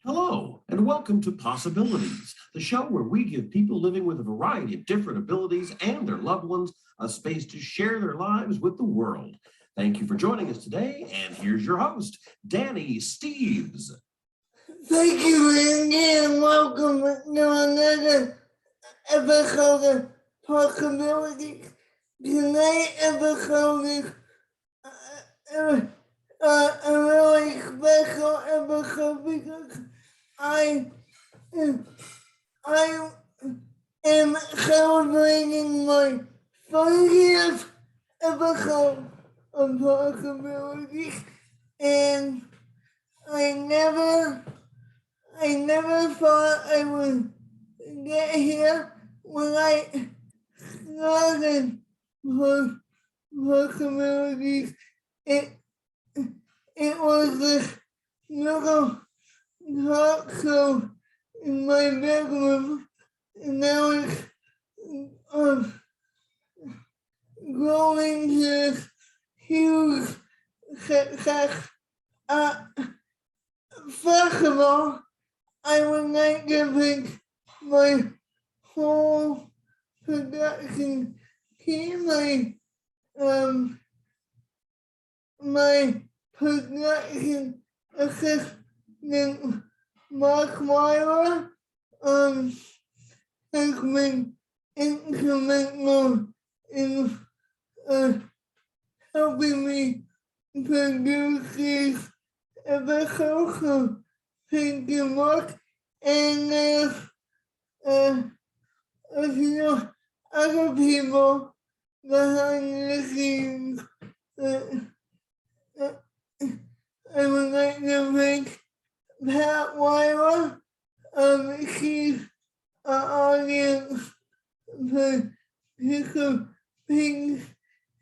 Hello, and welcome to Possibilities, the show where we give people living with a variety of different abilities and their loved ones a space to share their lives with the world. Thank you for joining us today, and here's your host, Danny Steeves. Thank you again. Welcome to another episode of Possibilities. Tonight's episode is a really special episode because I I am celebrating my 30th episode of Possibilities, and I never thought I would get here when I started Possibilities. It was this little talk show in my bedroom, and now it's growing to this huge success. First of all, I would like to thank my whole production team, my production assistant, Mark Weiler, has been instrumental in helping me produce these episodes. So thank you, Mark. And there's a few other people behind the scenes that I would like to thank Pat Weiler. She's an audience participants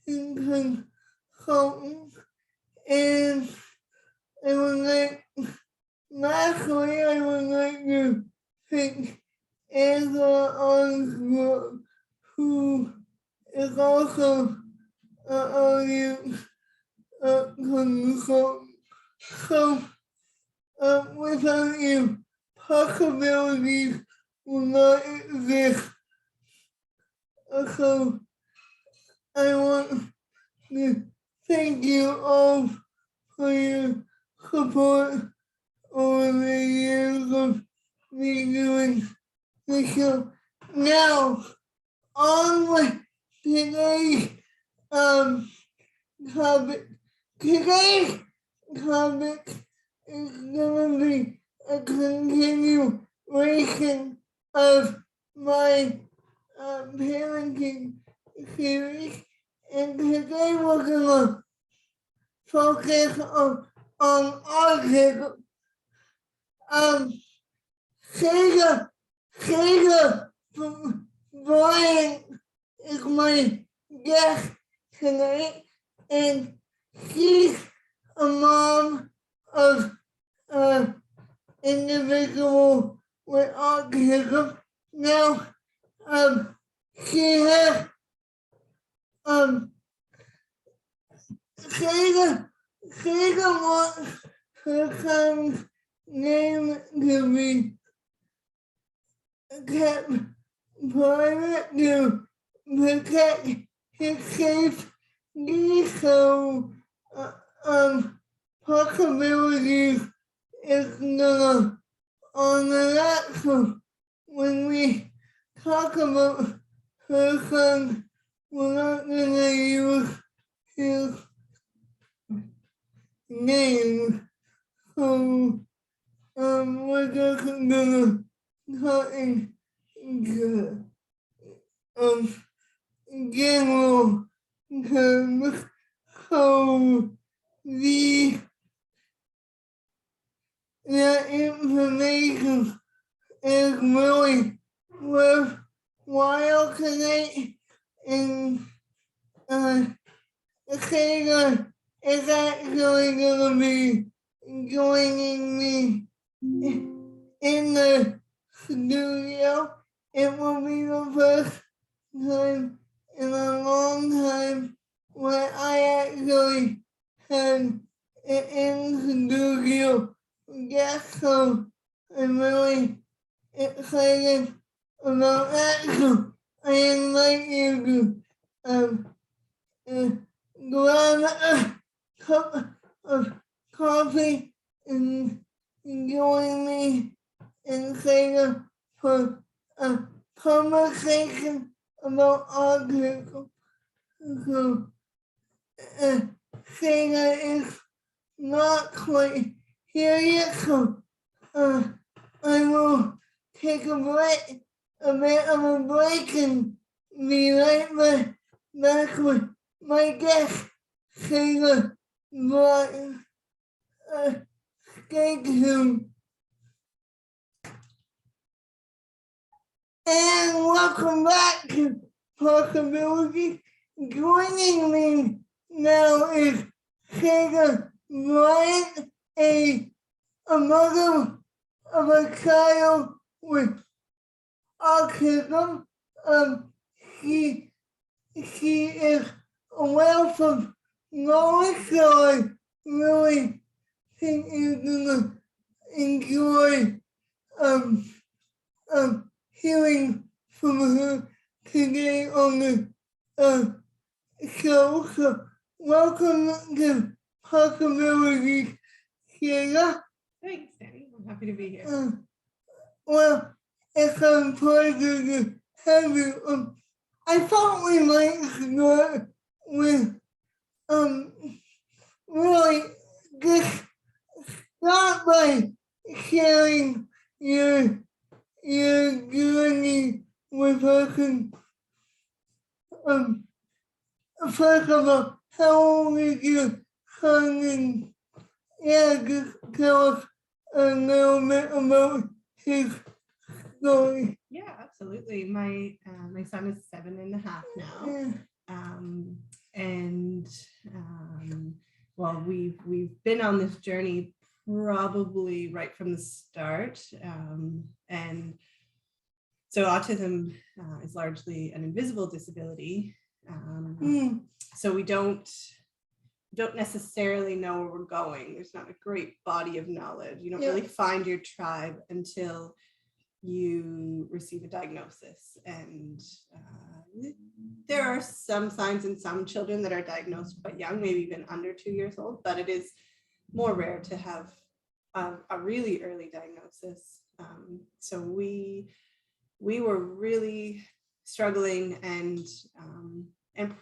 and consultants. And I would like, lastly, I would like to thank Angela Osborne, who is also an audience consultant. So, without you, Possibilities will not exist. So, I want to thank you all for your support over the years of me doing the show. Now, on with today's topic. Today's topic is going to be a continuation of my parenting series, and today we're going to focus on autism. Sada Briant is my guest tonight, and she's a mom of individual with autism. Now, she has Sada wants her son's name to be kept private to protect his safety. So, Possibilities is gonna honor that. So when we talk about her son, we're not gonna use his name. So we're just gonna talk in general terms. So the information is really worthwhile tonight, and Sada is actually going to be joining me in the studio. It will be the first time in a long time where I actually had an in studio guest. So I'm really excited about that. So I invite you to grab a cup of coffee and join me in Sada for a conversation about autism. So Sada is not quite here yet, so I will take a bit of a break and be right back with my guest, Sada Briant. Stay tuned. And welcome back to Possibility. Joining me now is Sada Briant, a mother of a child with autism. She is a wealth of knowledge, so I really think you're gonna enjoy hearing from her today on the show. So welcome to Possibilities, Sada. Thanks, Danny. I'm happy to be here. Well, it's a pleasure to have you. I thought we might start with really just start by sharing your journey with us. And first of all, how old is your son? And yeah, just tell us a little bit about his story. Yeah, absolutely. My son is 7.5 now. Yeah. And well, we've been on this journey probably right from the start. And so autism is largely an invisible disability. So we don't necessarily know where we're going. There's not a great body of knowledge. You don't really find your tribe until you receive a diagnosis. And there are some signs in some children that are diagnosed quite young, maybe even under 2 years old, but it is more rare to have a really early diagnosis. So we were really struggling and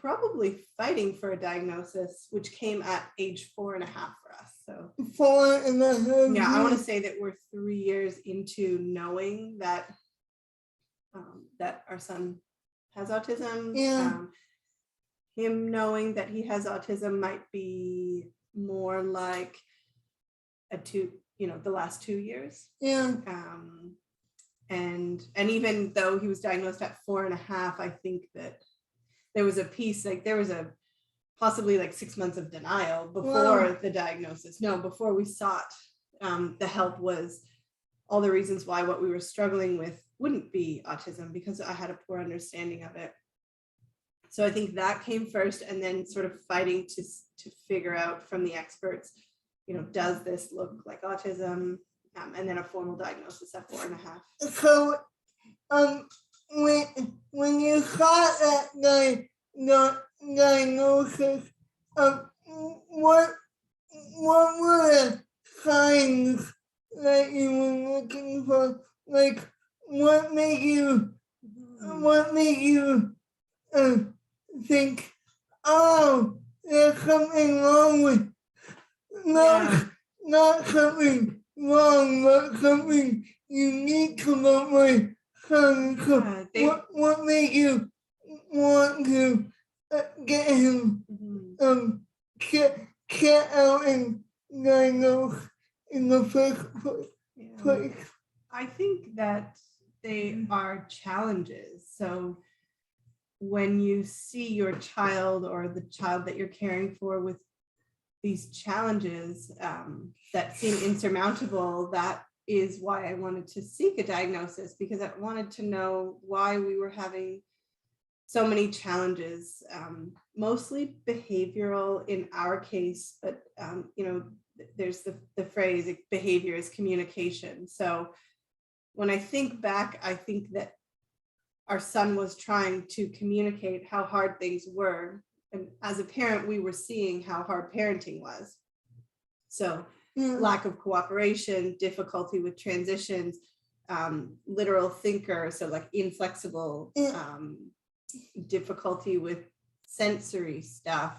probably fighting for a diagnosis, which came at age 4.5 for us. So 4.5. yeah, I want to say that we're 3 years into knowing that that our son has autism. Yeah. Him knowing that he has autism might be more like the last 2 years. Yeah. And even though he was diagnosed at 4.5, I think that there was a piece, like there was a possibly like 6 months of denial before the diagnosis. No, before we sought the help, was all the reasons why what we were struggling with wouldn't be autism, because I had a poor understanding of it. So I think that came first, and then sort of fighting to figure out from the experts, does this look like autism? And then a formal diagnosis at 4.5. So when you got that diagnosis, what were the signs that you were looking for? Like, what made you think, oh, there's something wrong with not something wrong, but something unique about my son. So what made you want to get him checked out and diagnosed in the first place? I think that they are challenges. So when you see your child or the child that you're caring for with these challenges that seem insurmountable, that is why I wanted to seek a diagnosis, because I wanted to know why we were having so many challenges, mostly behavioral in our case, but there's the phrase like, behavior is communication. So when I think back, I think that our son was trying to communicate how hard things were. And as a parent, we were seeing how hard parenting was. So lack of cooperation, difficulty with transitions, literal thinker, so like inflexible, difficulty with sensory stuff,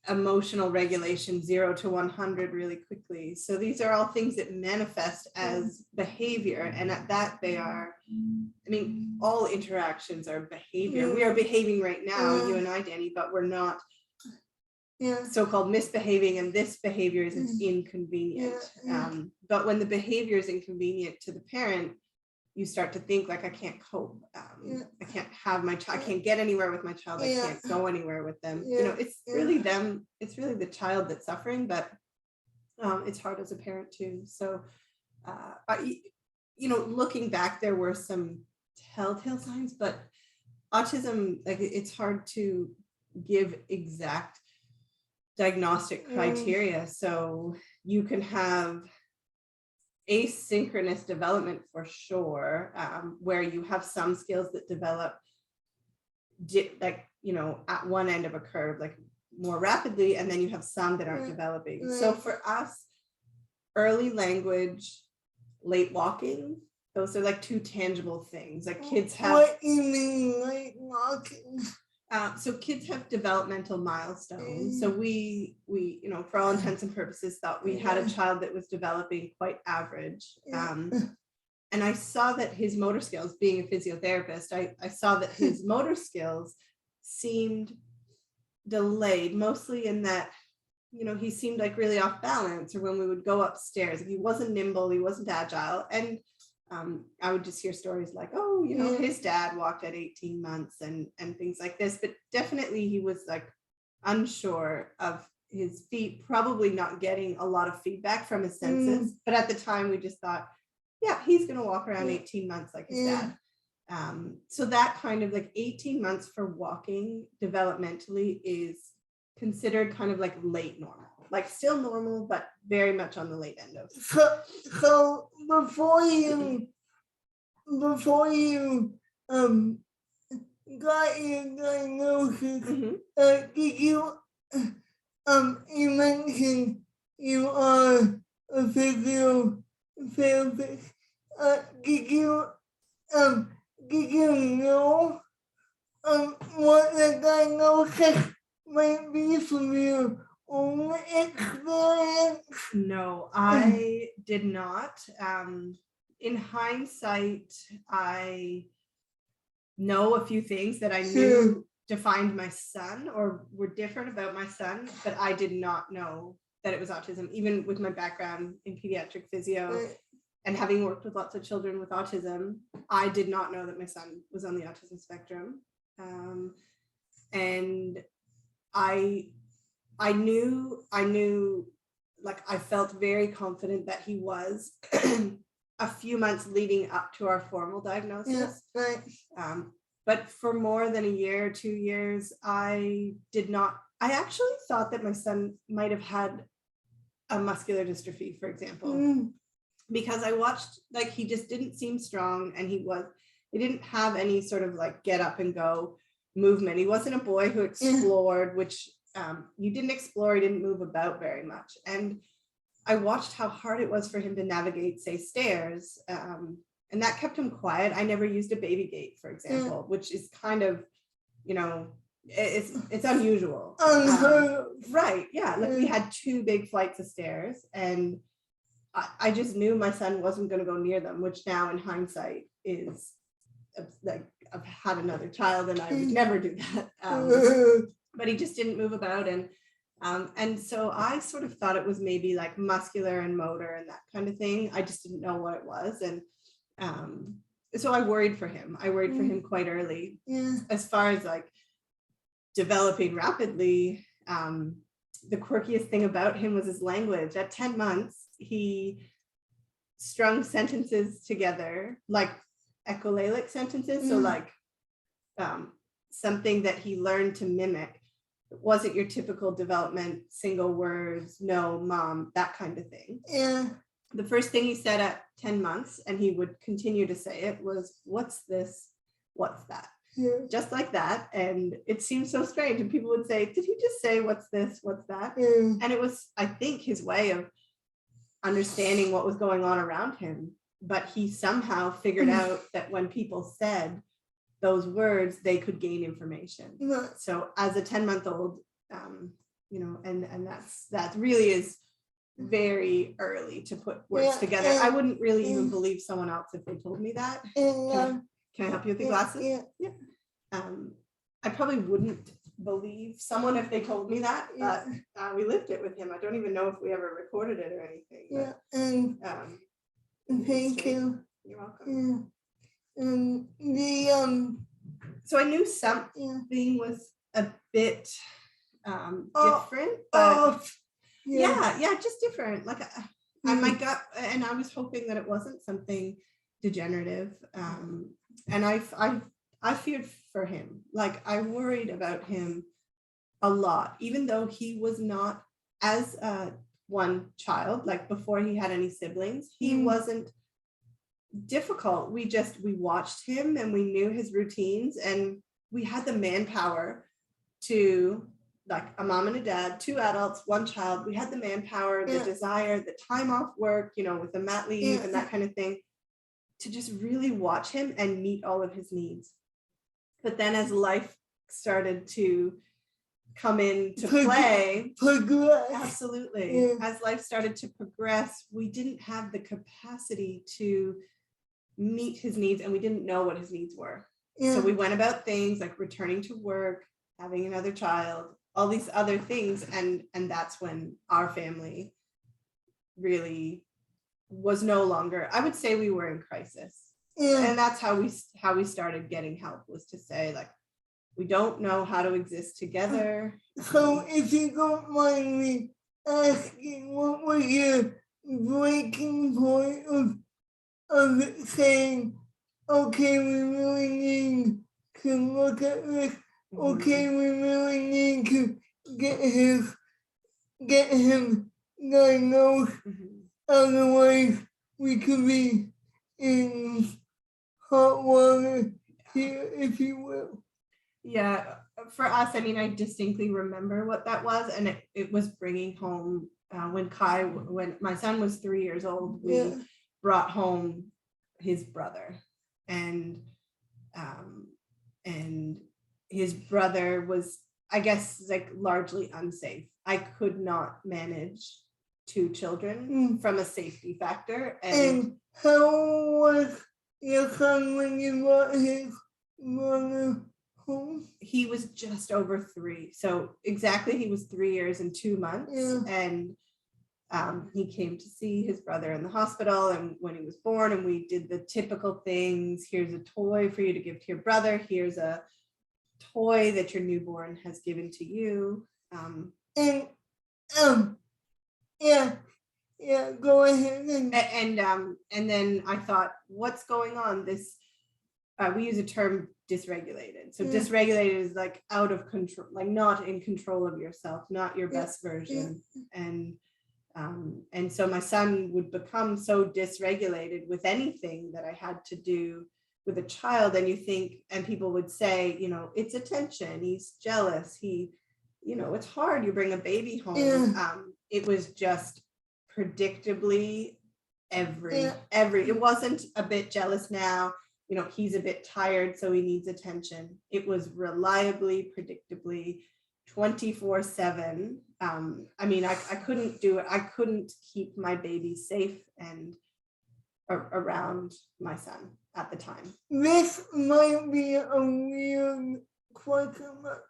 emotional regulation, 0 to 100 really quickly. So these are all things that manifest as behavior. And at that they are, I mean, all interactions are behavior. We are behaving right now, you and I, Danny, but we're not so-called misbehaving, and this behavior is inconvenient. But when the behavior is inconvenient to the parent, you start to think like, I can't cope. I can't have my child, I can't get anywhere with my child. I can't go anywhere with them. It's really them. It's really the child that's suffering, but it's hard as a parent too. So, looking back, there were some telltale signs, but autism, like it's hard to give exact diagnostic criteria. So you can have asynchronous development for sure, where you have some skills that develop at one end of a curve, like more rapidly, and then you have some that aren't developing. So for us, early language, late walking, those are like two tangible things. Like kids have. What do you mean late walking? So kids have developmental milestones. So we, for all intents and purposes, thought we had a child that was developing quite average. And I saw that his motor skills, being a physiotherapist, I saw that his motor skills seemed delayed, mostly in that, he seemed like really off balance, or when we would go upstairs, he wasn't nimble, he wasn't agile. And I would just hear stories like, his dad walked at 18 months and things like this, but definitely he was like unsure of his feet, probably not getting a lot of feedback from his senses. But at the time we just thought, he's going to walk around 18 months like his dad. So that kind of like 18 months for walking developmentally is considered kind of like late normal, like still normal, but very much on the late end of. So before you got your diagnosis, did you you mentioned you are a physiotherapist. Did you know what the diagnosis might be from your own experience? No, I did not. In hindsight, I know a few things that I knew defined my son or were different about my son, but I did not know that it was autism, even with my background in pediatric physio and having worked with lots of children with autism. I did not know that my son was on the autism spectrum. And I knew, like, I felt very confident that he was a few months leading up to our formal diagnosis. But for more than a year, 2 years, I actually thought that my son might have had a muscular dystrophy, for example, because I watched, like, he just didn't seem strong, and he didn't have any sort of like get up and go movement. He wasn't a boy who explored, which you didn't explore, he didn't move about very much. And I watched how hard it was for him to navigate, say, stairs. And that kept him quiet. I never used a baby gate, for example, which is kind of, it's unusual. Right. Yeah. Like we had 2 big flights of stairs, and I just knew my son wasn't going to go near them, which now in hindsight is like, I've had another child and I would never do that. But he just didn't move about. And so I sort of thought it was maybe like muscular and motor and that kind of thing. I just didn't know what it was. And so I worried for him. I worried for him quite early. As far as like developing rapidly, the quirkiest thing about him was his language. At 10 months, he strung sentences together, like echolalic sentences. So like something that he learned to mimic, wasn't your typical development, single words, no, mom, that kind of thing. Yeah. The first thing he said at 10 months, and he would continue to say it, was, what's this? What's that? Yeah. Just like that. And it seemed so strange. And people would say, did he just say, what's this? What's that? Yeah. And it was, I think, his way of understanding what was going on around him. But he somehow figured out that when people said those words, they could gain information. Yeah. So as a 10-month-old, you know, and that really is very early to put words together. I wouldn't really even believe someone else if they told me that. Can I help you with the glasses? Yeah. I probably wouldn't believe someone if they told me that, but we lived it with him. I don't even know if we ever recorded it or anything. Yeah. But, Thank you. You're welcome. Yeah. So I knew something was a bit different, but yeah, just different. Like my gut, and I was hoping that it wasn't something degenerative. And I feared for him. Like I worried about him a lot, even though he was not as one child, like before he had any siblings, he wasn't difficult. We watched him and we knew his routines, and we had the manpower to, like a mom and a dad, 2 adults, 1 child. We had the manpower, the desire, the time off work, you know, with the mat leave and that kind of thing, to just really watch him and meet all of his needs. But then as life started to come into play, absolutely, as life started to progress, we didn't have the capacity to meet his needs, and we didn't know what his needs were. So we went about things like returning to work, having another child, all these other things, and that's when our family really was no longer, I would say we were in crisis. And that's how we started getting help, was to say, like, we don't know how to exist together. So if you don't mind me asking, what was your breaking point of saying, okay, we really need to look at this, okay, we really need to get him diagnosed, otherwise we could be in hot water here, if you will. Yeah, for us, I mean, I distinctly remember what that was, and it was bringing home when my son was 3 years old, we brought home his brother, and his brother was, I guess, like largely unsafe. I could not manage 2 children from a safety factor. And how was your son when you brought his brother home? He was just over 3. So exactly, he was 3 years and 2 months. And he came to see his brother in the hospital, and when he was born, and we did the typical things. Here's a toy for you to give to your brother. Here's a toy that your newborn has given to you. Go ahead. And then I thought, what's going on? This we use a term, dysregulated. So dysregulated is like out of control, like not in control of yourself, not your best version. And so my son would become so dysregulated with anything that I had to do with a child. And you think, and people would say, you know, it's attention, he's jealous, you know, it's hard, you bring a baby home. It was just predictably every, it wasn't a bit jealous now, you know, he's a bit tired, so he needs attention. It was reliably, predictably 24/7. I mean, I couldn't do it. I couldn't keep my baby safe and around my son at the time. This might be a weird question, but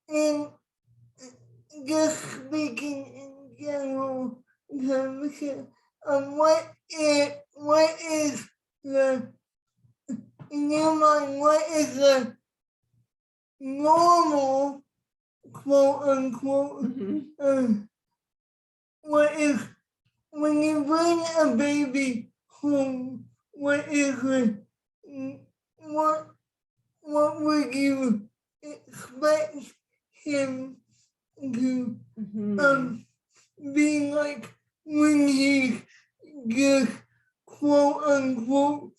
in just speaking in general terms, what is the, in your mind, what is the normal, quote unquote, what is, when you bring a baby home, what is the, what would you expect him to Mhm. being like when he just quote unquote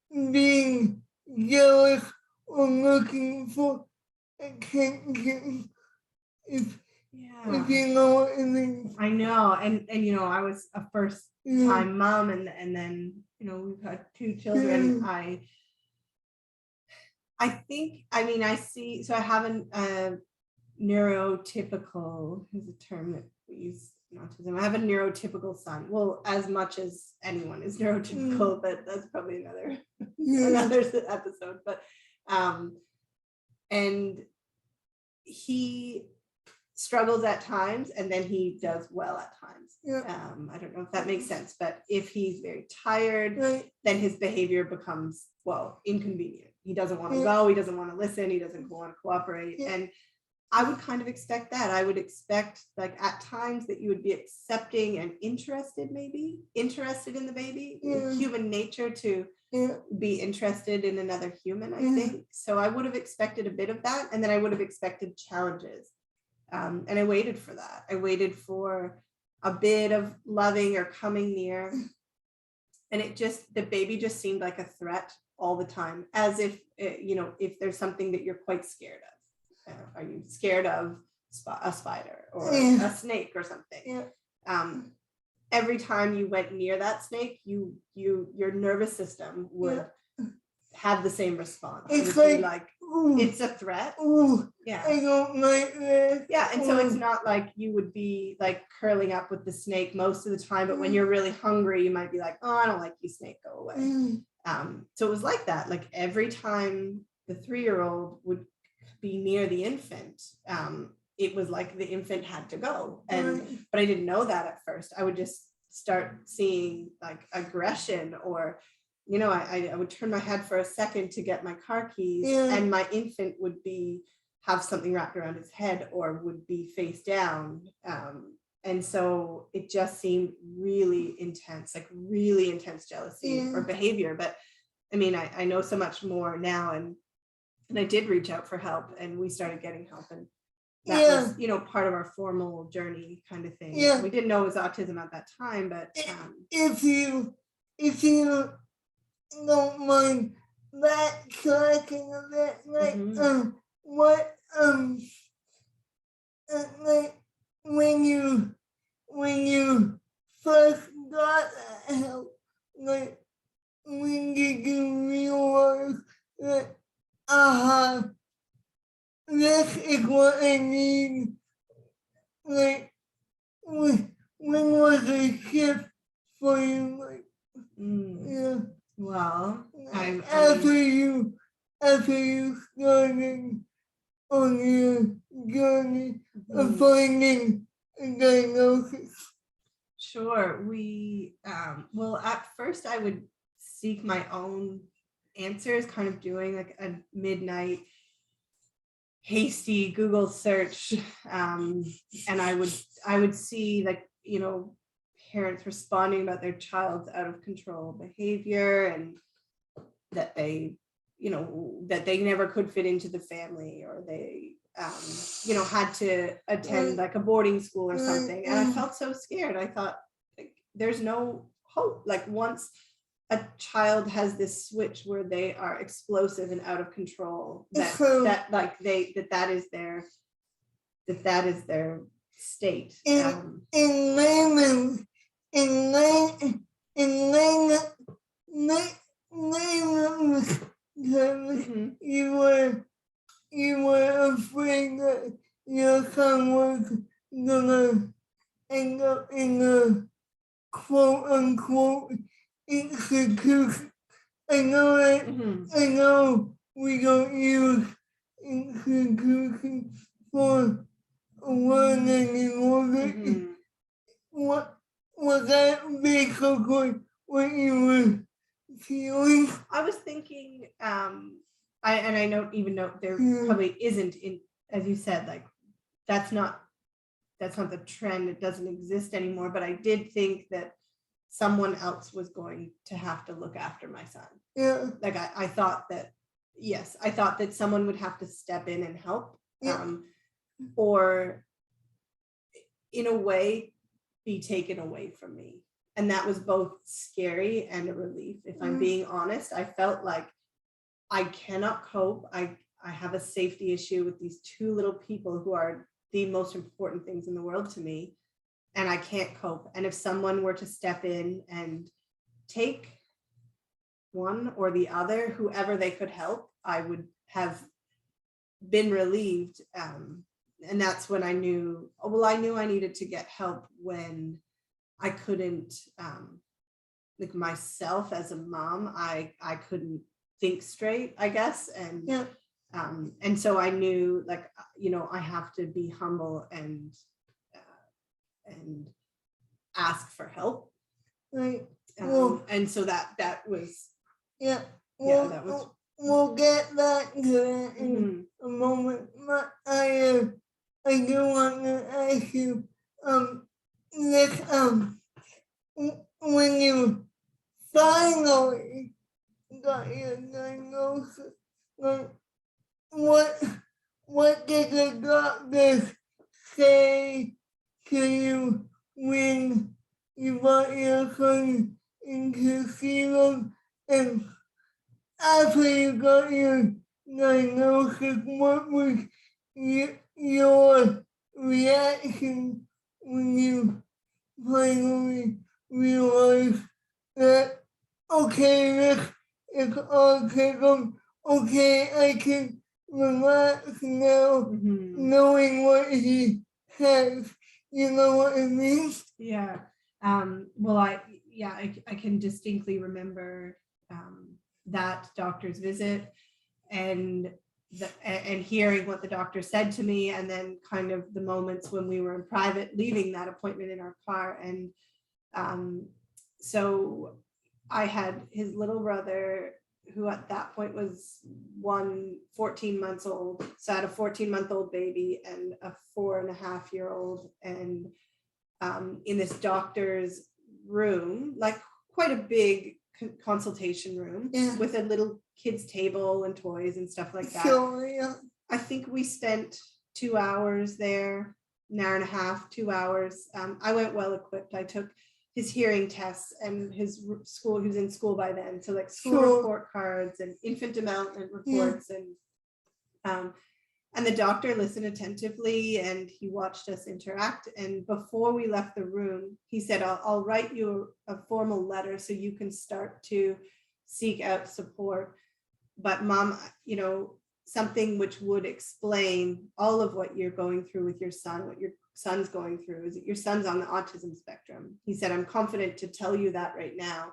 being jealous or looking for attention, if Yeah. you know what I mean. I know. And I was a first Yeah. time mom, and then, we've had 2 children. I think, I see, so I have a neurotypical, is a term that we use in autism. I have a neurotypical son. Well, as much as anyone is neurotypical, but that's probably another episode. But and he struggles at times, and then he does well at times. I don't know if that makes sense, but if he's very tired, then his behavior becomes, inconvenient. He doesn't want to go, he doesn't want to listen, he doesn't want to cooperate. And I would kind of expect that. I would expect, like, at times that you would be accepting and interested in the baby. It's human nature to be interested in another human, I think. So I would have expected a bit of that, and then I would have expected challenges. And I waited for that. I waited for a bit of loving or coming near. And the baby just seemed like a threat all the time, as if, if there's something that you're quite scared of. Are you scared of a spider or a snake or something? Every time you went near that snake, your nervous system would have the same response. It's like it's a threat. Yeah, I don't like this. Yeah, and so it's not like you would be like curling up with the snake most of the time, but when you're really hungry, you might be like, oh, I don't like you, snake, go away. So it was like that. Like every time the 3-year-old would be near the infant, it was like the infant had to go. But I didn't know that at first. I would just start seeing like aggression, or I would turn my head for a second to get my car keys, and my infant would have something wrapped around his head or would be face down. And so it just seemed really intense jealousy or behavior. But I know so much more now, and I did reach out for help, and we started getting help, and that was, part of our formal journey kind of thing. We didn't know it was autism at that time, but if you don't mind backtracking a bit, like what like when you first got that help, like when did you realize that this is what I need? Like when was the shift for you? Like well, after you started on your journey of finding a diagnosis. Sure. We well, at first I would seek my own answers, kind of doing like a midnight hasty Google search, and I would see, like, parents responding about their child's out of control behavior, and that they never could fit into the family, or they had to attend like a boarding school or something. And I felt so scared. I thought, like, there's no hope. Like, once a child has this switch where they are explosive and out of control, that is their state. In layman's terms, you were afraid that your son was gonna end up in a quote unquote institution. I know we don't use institution for a word anymore. What was that basically what you were feeling? I was thinking, I don't even know, there probably isn't, as you said, like, that's not the trend. It doesn't exist anymore. But I did think that someone else was going to have to look after my son. Like, I thought that someone would have to step in and help. or in a way be taken away from me. And that was both scary and a relief. If I'm being honest, I felt like I cannot cope. I have a safety issue with these two little people who are the most important things in the world to me, and I can't cope. And if someone were to step in and take one or the other, whoever they could help, I would have been relieved. And that's when I knew, I knew I needed to get help when I couldn't, like myself as a mom, I couldn't think straight, I guess. And so I knew, like, I have to be humble and ask for help. Right. And so that was, that was. We'll get back to that in a moment. But I do want to ask you, Nick, when you finally got your diagnosis, what did the doctors say to you when you brought your son in to see them? And after you got your diagnosis, what was your reaction when you finally realized that, okay, this is autism, okay, I can relax now, knowing what he has, you know what I mean? Yeah. Well, I can distinctly remember that doctor's visit and hearing what the doctor said to me, and then kind of the moments when we were in private, leaving that appointment in our car. And so I had his little brother, who at that point was 14 months old. So I had a 14-month-old baby and a 4.5-year-old, and in this doctor's room, like quite a big consultation room, with a little kids table and toys and stuff like that. Sure, yeah. I think we spent 2 hours there, an hour and a half, 2 hours. I went well equipped. I took his hearing tests and his school, he was in school by then, so like school report cards and infant development reports. And the doctor listened attentively, and he watched us interact. And before we left the room, he said, I'll write you a formal letter so you can start to seek out support. But Mom, something which would explain all of what you're going through with your son, what your son's going through, is that your son's on the autism spectrum. He said, I'm confident to tell you that right now.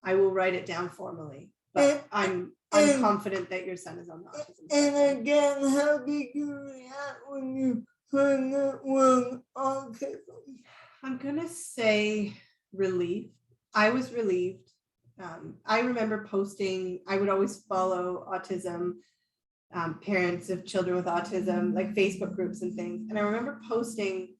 I will write it down formally, but I'm confident that your son is on the autism spectrum. And again, how did you react when you heard that word autism? I'm gonna say relief. I was relieved. I remember posting, I would always follow autism, parents of children with autism, like Facebook groups and things. And I remember posting,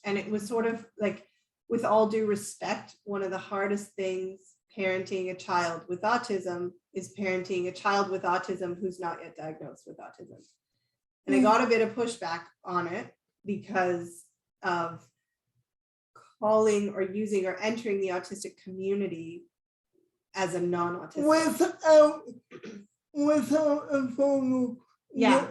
and it was sort of like, with all due respect, one of the hardest things parenting a child with autism is parenting a child with autism who's not yet diagnosed with autism. And I got a bit of pushback on it because of calling or using or entering the autistic community as a non-autistic. Without a formal. Yeah.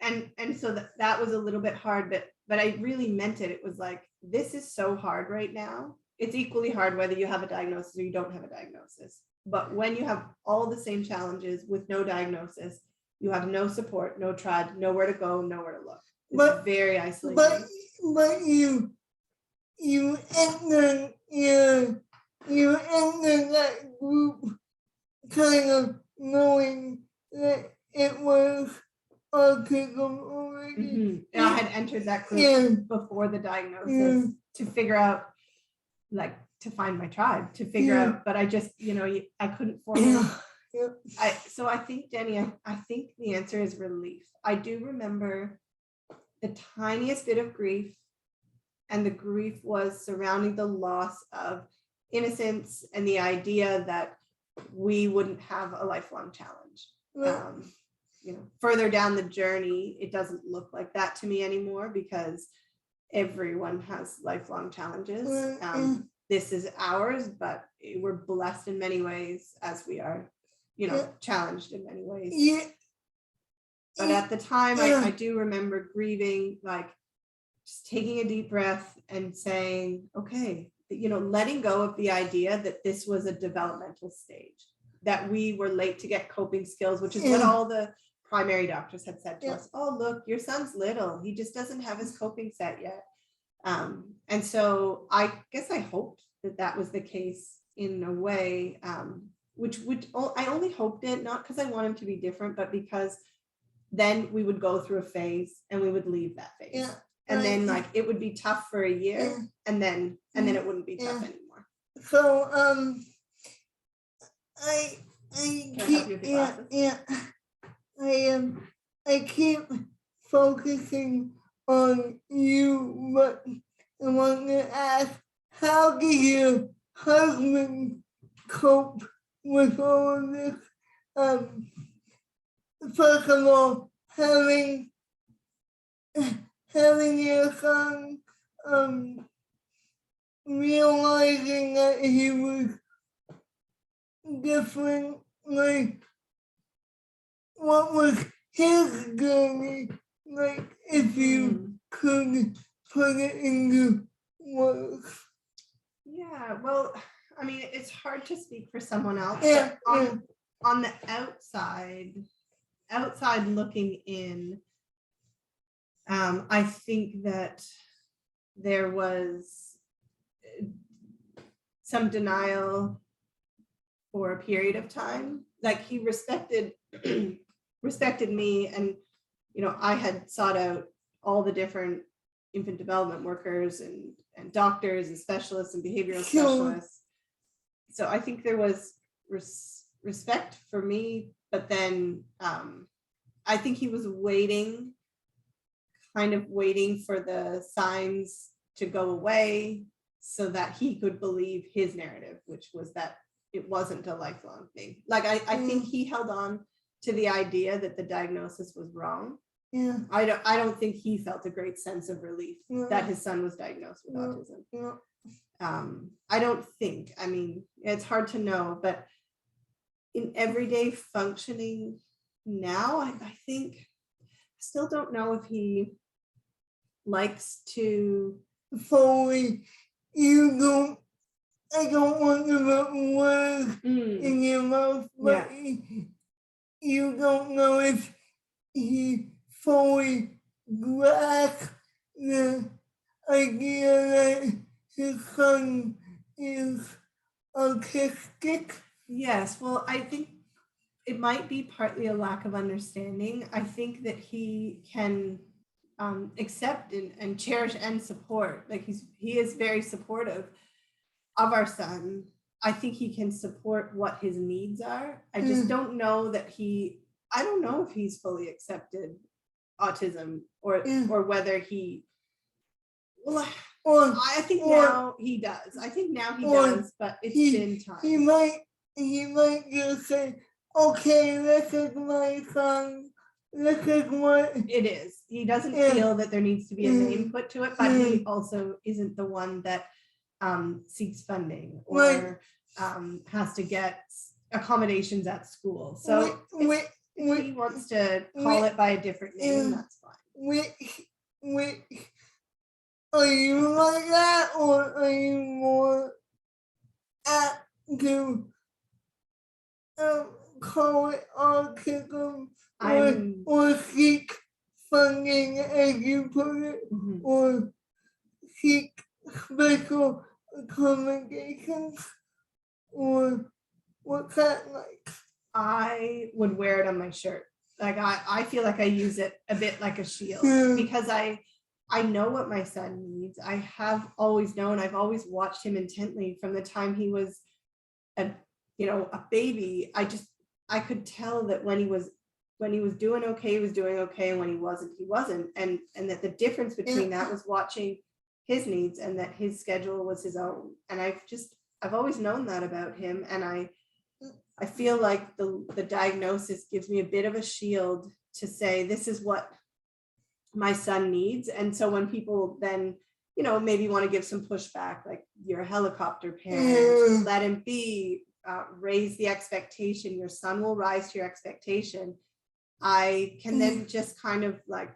And so that was a little bit hard, but I really meant it. It was like, this is so hard right now. It's equally hard whether you have a diagnosis or you don't have a diagnosis. But when you have all the same challenges with no diagnosis, you have no support, no tribe, nowhere to go, nowhere to look. It's very isolating. But you entered that group kind of knowing that it was autism already. And I had entered that group before the diagnosis to figure out, like, to find my tribe, to figure out, but I just, I couldn't form it. So I think, Jenny, I think the answer is relief. I do remember the tiniest bit of grief, and the grief was surrounding the loss of innocence and the idea that we wouldn't have a lifelong challenge. further down the journey, it doesn't look like that to me anymore, because everyone has lifelong challenges. This is ours, but we're blessed in many ways, as we are, challenged in many ways. Yeah. But at the time, I do remember grieving, like just taking a deep breath and saying, okay, letting go of the idea that this was a developmental stage, that we were late to get coping skills, which is what all the primary doctors had said to us. Oh, look, your son's little. He just doesn't have his coping set yet. And so I guess I hoped that was the case in a way, which I only hoped it, not because I want him to be different, but because then we would go through a phase and we would leave that phase. Yeah. And then like it would be tough for a year, and then it wouldn't be tough anymore. So I keep focusing on you, but I want to ask, how do your husband cope with all of this? First of all, having your son, realizing that he was different, like, what was his journey, like, if you could put it into words. Yeah, well, I mean, it's hard to speak for someone else, but on the outside looking in, I think that there was some denial for a period of time. Like, he respected me, and I had sought out all the different infant development workers and doctors and specialists and behavioral specialists. So I think there was respect for me, but then I think he was waiting for the signs to go away so that he could believe his narrative, which was that it wasn't a lifelong thing. Like, I think he held on to the idea that the diagnosis was wrong. Yeah. I don't think he felt a great sense of relief that his son was diagnosed with autism. I don't think, I mean, it's hard to know, but in everyday functioning now, I think, I still don't know if he likes to fully, I don't want to put words in your mouth, but you don't know if he fully grasps the idea that his son is autistic. Yes, well, I think it might be partly a lack of understanding. I think that he can accept and cherish and support. Like, he is very supportive of our son. I think he can support what his needs are. I just don't know that I don't know if he's fully accepted autism or whether he, well, I think now he does. I think now he does, but it's been time. He might just say, okay, this is my son. This is what it is. He doesn't feel that there needs to be a name put to it, but he also isn't the one that seeks funding or has to get accommodations at school. So if he wants to call it by a different name, that's fine. Are you like that, or are you more apt to call it autism or seek funding, as you put it, or seek special accommodations, or what's that like? I would wear it on my shirt. Like, I feel like I use it a bit like a shield because I know what my son needs. I have always known. I've always watched him intently from the time he was a baby. I could tell that when he was doing okay, he was doing okay, and when he wasn't. And that the difference between that was watching his needs, and that his schedule was his own. And I've always known that about him. And I feel like the diagnosis gives me a bit of a shield to say, this is what my son needs. And so when people then, you know, maybe want to give some pushback, like you're a helicopter parent, let him be, raise the expectation, your son will rise to your expectation. I can then just kind of like,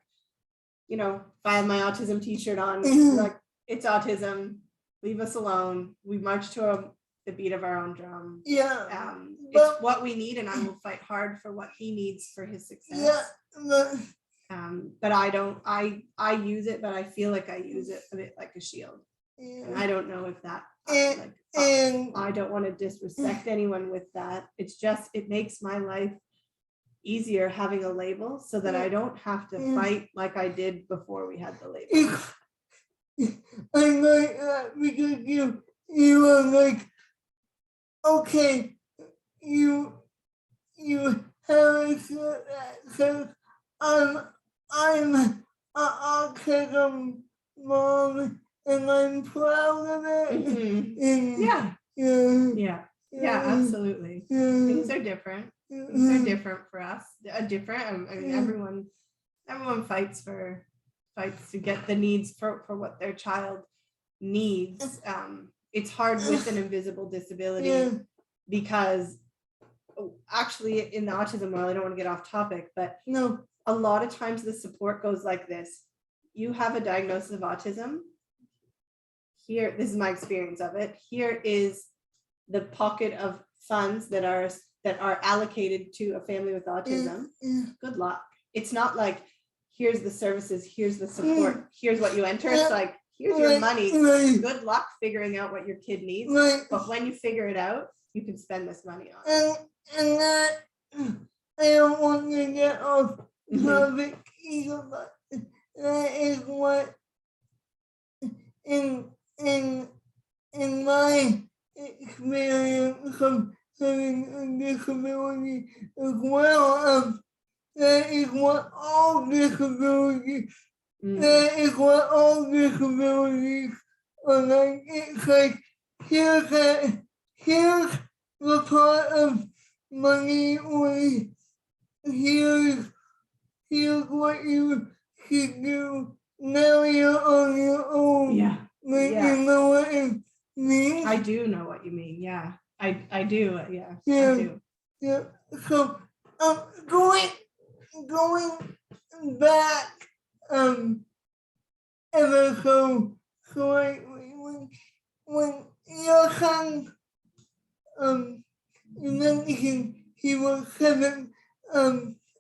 you know, if I have my autism t-shirt on, like, it's autism, leave us alone. We march to the beat of our own drum. Yeah. It's what we need, and I will fight hard for what he needs for his success. Yeah. But I use it, but I feel like I use it a bit like a shield. And I don't know if that, I don't want to disrespect anyone with that. It's just, it makes my life easier having a label so that I don't have to fight like I did before we had the label. I like that because you are like, okay, you have a so I'm an autism mom and I'm proud of it. Mm-hmm. Yeah, absolutely. Things are different. Things are different for us. I mean, everyone fights to get the needs for what their child needs. It's hard with an invisible disability because actually in the autism world, I don't want to get off topic, but no, a lot of times the support goes like this. You have a diagnosis of autism. Here, this is my experience of it. Here is the pocket of funds that are allocated to a family with autism. Good luck. It's not like, here's the services, here's the support, here's what you enter. It's like, here's your money. Good luck figuring out what your kid needs. But when you figure it out, you can spend this money on it. And that, I don't want to get off topic either, but that is what in my experience of having a disability as well, that is what all disabilities that is what all disabilities are like. It's like, here's the part of money, or here's what you should do. Now you're on your own. You know what I mean? I do know what you mean. Yeah, I do. Yeah, I do. Yeah. So, going back, ever so slightly, when your son, you mentioned he was 7,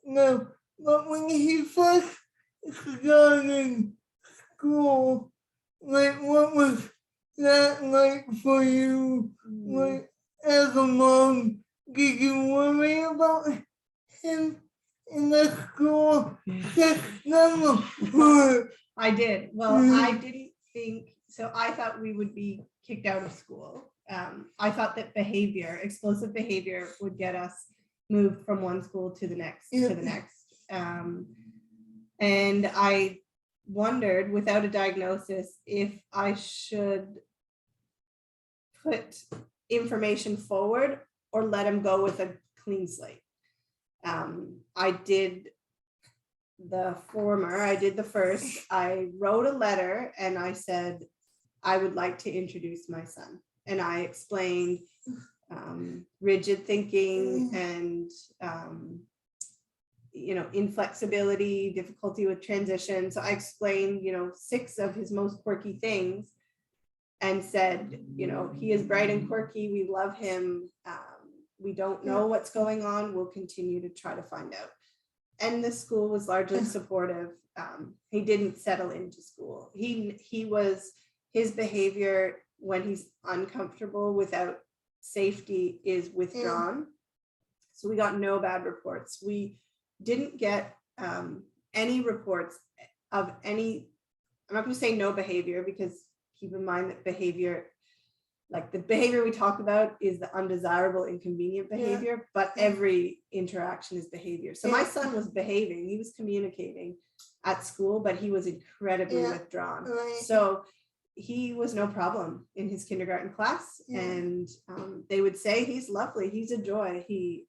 no, but when he first started school, like, what was that like for you? Like, as a mom, did you worry about him in the school system? I did. Well, I didn't think so. I thought we would be kicked out of school. I thought that explosive behavior would get us moved from one school to the next, and I wondered, without a diagnosis, if I should put information forward or let him go with a clean slate. I did the former. I did the first. I wrote a letter and I said, I would like to introduce my son. And I explained rigid thinking and inflexibility, difficulty with transition. So I explained 6 of his most quirky things and said, he is bright and quirky, we love him, we don't know what's going on, we'll continue to try to find out. And the school was largely supportive. He didn't settle into school. His behavior when he's uncomfortable without safety is withdrawn. So we got no bad reports. We didn't get any reports of any, I'm not going to say no behavior, because keep in mind that behavior, like the behavior we talk about is the undesirable, inconvenient behavior, but every interaction is behavior. So my son was behaving, he was communicating at school, but he was incredibly withdrawn. So he was no problem in his kindergarten class. And they would say, he's lovely, he's a joy. He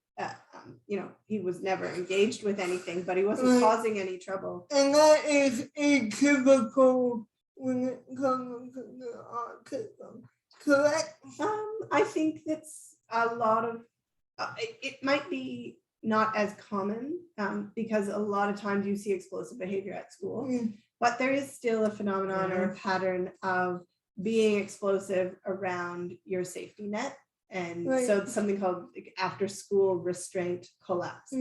he was never engaged with anything, but he wasn't causing any trouble. And that is atypical when it comes to the autism, correct? I think that's a lot of, it might be not as common because a lot of times you see explosive behavior at school, but there is still a phenomenon or a pattern of being explosive around your safety net. And so something called after school restraint collapse.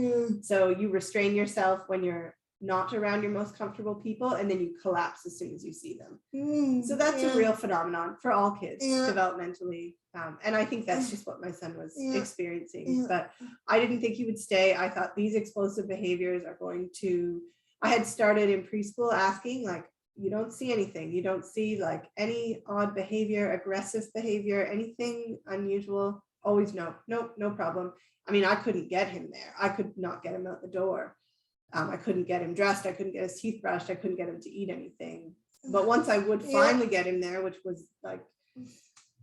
So you restrain yourself when you're not around your most comfortable people, and then you collapse as soon as you see them. So that's a real phenomenon for all kids developmentally. And I think that's just what my son was experiencing. But I didn't think he would stay. I thought these explosive behaviors are going to, I had started in preschool asking, like, you don't see anything. You don't see like any odd behavior, aggressive behavior, anything unusual. Always no problem. I mean, I couldn't get him there. I could not get him out the door. I couldn't get him dressed. I couldn't get his teeth brushed. I couldn't get him to eat anything. But once I would finally get him there, which was like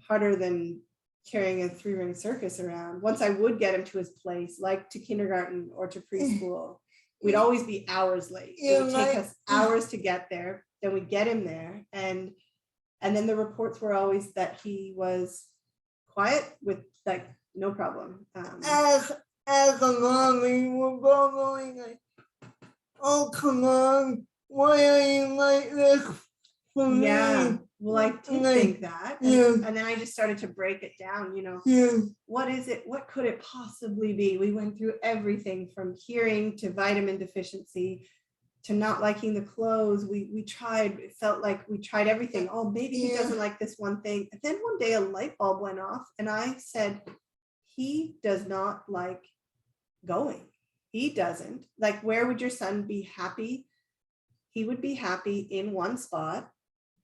harder than carrying a 3-ring circus around. Once I would get him to his place, like to kindergarten or to preschool, we'd always be hours late. It would take us hours to get there. Then we'd get him there. And then the reports were always that he was quiet with like no problem. As a mom, you were probably like, oh, come on, why are you like this for me? Well, I did think that. And then I just started to break it down, what is it? What could it possibly be? We went through everything from hearing to vitamin deficiency to not liking the clothes. We tried, it felt like we tried everything. Oh, maybe he doesn't like this one thing. And then one day a light bulb went off and I said, he does not like going. He doesn't. Like, where would your son be happy? He would be happy in one spot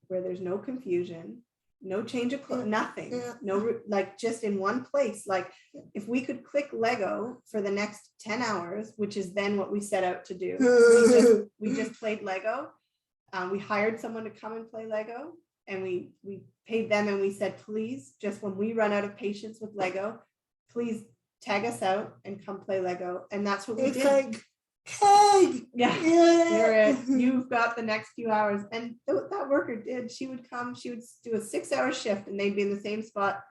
where there's no confusion, no change of clothes, nothing, no, like just in one place. Like if we could click Lego for the next 10 hours, which is then what we set out to do. We just played Lego. We hired someone to come and play Lego, and we paid them, and we said, please, just when we run out of patience with Lego, please tag us out and come play Lego. And that's what we did. Like, hey, you've got the next few hours. And that worker did. She would come, she would do a 6-hour shift, and they'd be in the same spot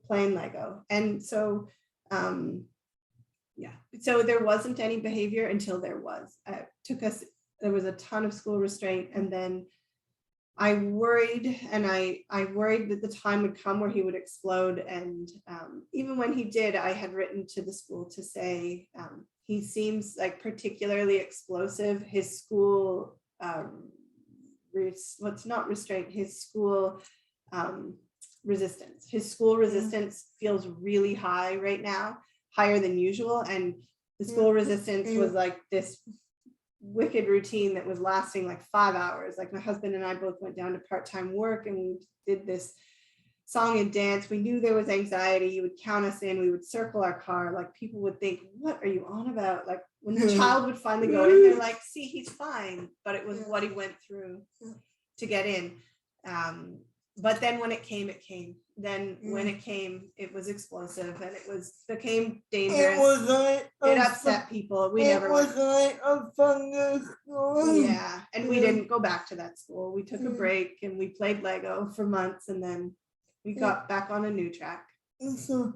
playing Lego. And so so there wasn't any behavior until there was. There was a ton of school restraint, and then I worried, and I worried that the time would come where he would explode. And even when he did, I had written to the school to say, he seems like particularly explosive. His school, what's not restraint, his school resistance. His school resistance feels really high right now, higher than usual. And the school resistance was like this wicked routine that was lasting like 5 hours. Like my husband and I both went down to part-time work, and we did this song and dance. We knew there was anxiety. You would count us in. We would circle our car. Like people would think, what are you on about? Like when the child would finally go in, they're like, see, he's fine. But it was what he went through to get in. But then when it came, it came. Then when it came, it was explosive, and it became dangerous. It was like it upset people. We never went. Like a thunder storm. Yeah, and we didn't go back to that school. We took a break and we played Lego for months, and then we got back on a new track. So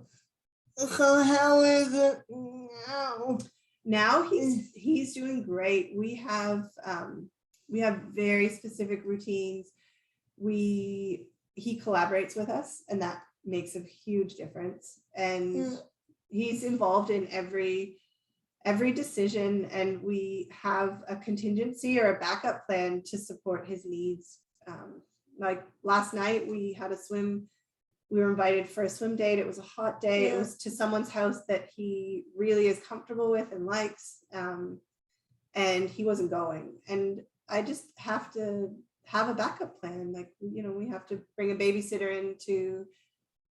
how is it now? Now he's doing great. We have very specific routines. He collaborates with us, and that makes a huge difference. And he's involved in every decision, and we have a contingency or a backup plan to support his needs. Like last night, we had a swim. We were invited for a swim date. It was a hot day. It was to someone's house that he really is comfortable with and likes. And he wasn't going. And I just have to have a backup plan. Like, we have to bring a babysitter in to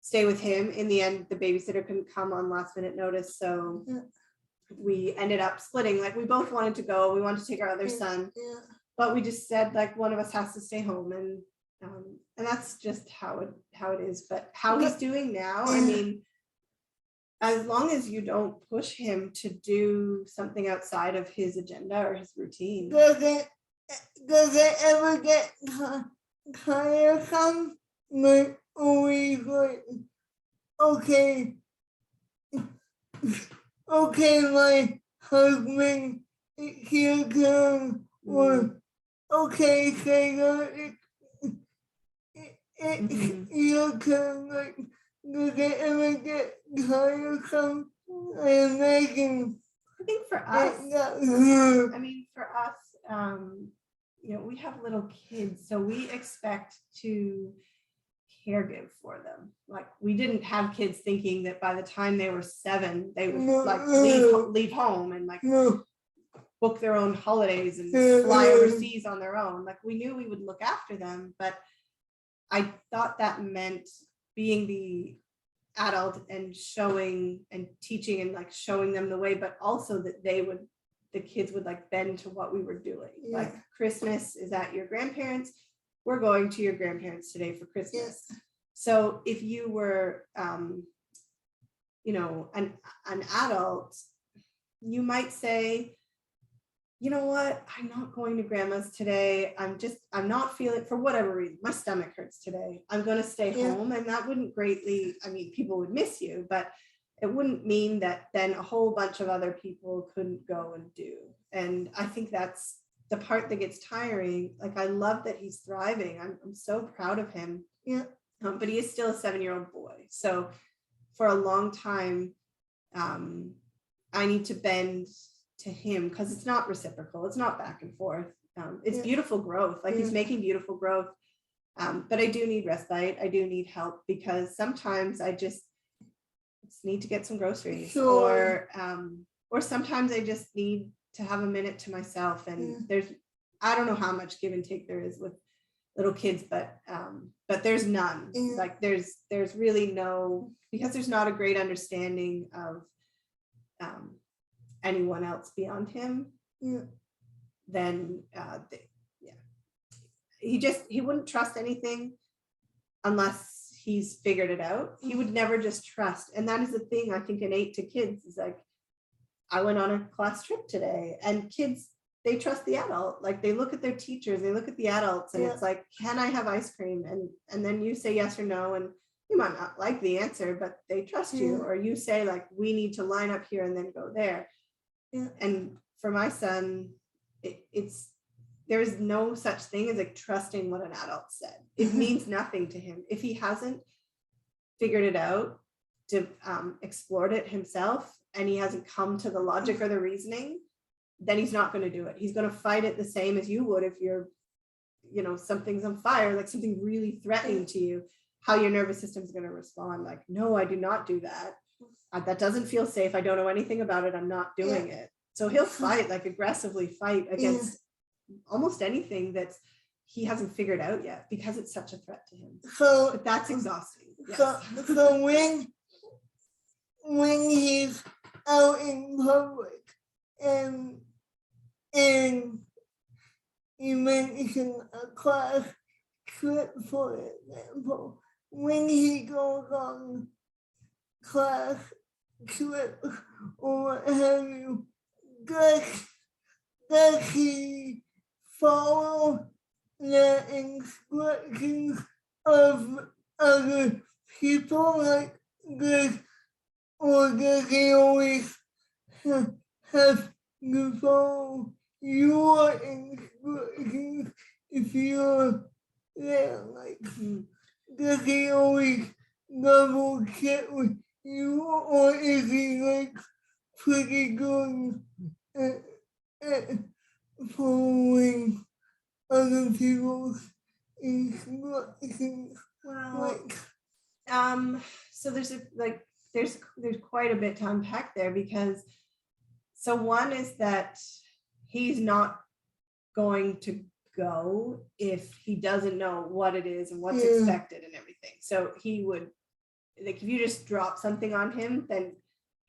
stay with him. In the end, the babysitter couldn't come on last minute notice. So we ended up splitting. Like we both wanted to go. We wanted to take our other son, but we just said like one of us has to stay home. And that's just how it is. But how he's doing now, I mean, as long as you don't push him to do something outside of his agenda or his routine. Does it ever get tiresome? Like always like, okay, my husband, here comes, or okay, Sarah, your turn. Like, does it ever get tiresome? I imagine. I think for us, I mean, for us, you know, we have little kids, so we expect to caregive for them. Like, we didn't have kids thinking that by the time they were 7, they would like leave home and like book their own holidays and fly overseas on their own. Like, we knew we would look after them, but I thought that meant being the adult and showing and teaching and like showing them the way, but also that the kids would like bend to what we were doing. Yeah. Like, Christmas is at your grandparents', we're going to your grandparents today for Christmas. Yes. So if you were you know, an adult, you might say, you know what, I'm not going to grandma's today. I'm not feeling, for whatever reason, my stomach hurts today. I'm going to stay home. And that wouldn't greatly, I mean, people would miss you, but it wouldn't mean that then a whole bunch of other people couldn't go and do. And I think that's the part that gets tiring. Like, I love that he's thriving. I'm so proud of him. Yeah. But he is still a 7-year-old boy. So for a long time, I need to bend to him because it's not reciprocal. It's not back and forth. It's beautiful growth. Like, he's making beautiful growth. But I do need respite. I do need help because sometimes I just need to get some groceries, Sure. or sometimes I just need to have a minute to myself. And I don't know how much give and take there is with little kids, but there's none. Like, there's really no, because there's not a great understanding of anyone else beyond him. Then he wouldn't trust anything unless he's figured it out. He would never just trust. And that is the thing I think innate to kids is like, I went on a class trip today, and kids, they trust the adult. Like, they look at their teachers, they look at the adults, and it's like, can I have ice cream? And then you say yes or no, and you might not like the answer, but they trust you. Or you say like, we need to line up here and then go there. And for my son, there's no such thing as like trusting what an adult said. It means nothing to him. If he hasn't figured it out, to explored it himself, and he hasn't come to the logic or the reasoning, then he's not going to do it. He's going to fight it the same as you would if you're, you know, something's on fire, like something really threatening to you, how your nervous system is going to respond. Like, no, I do not do that. That doesn't feel safe. I don't know anything about it. I'm not doing it. So he'll fight, like aggressively fight against almost anything that he hasn't figured out yet because it's such a threat to him. So, but that's exhausting. Yes. So when he's out in public and you mentioned a class trip, for example, when he goes on class trip or what have you, does he follow the instructions of other people, like this, or does he always have to follow your instructions if you're there? Like, does he always double check with you, or is he like pretty good at following other people's instructions? Well, so there's quite a bit to unpack there, because so one is that he's not going to go if he doesn't know what it is and what's expected and everything. So he would, like, if you just drop something on him, then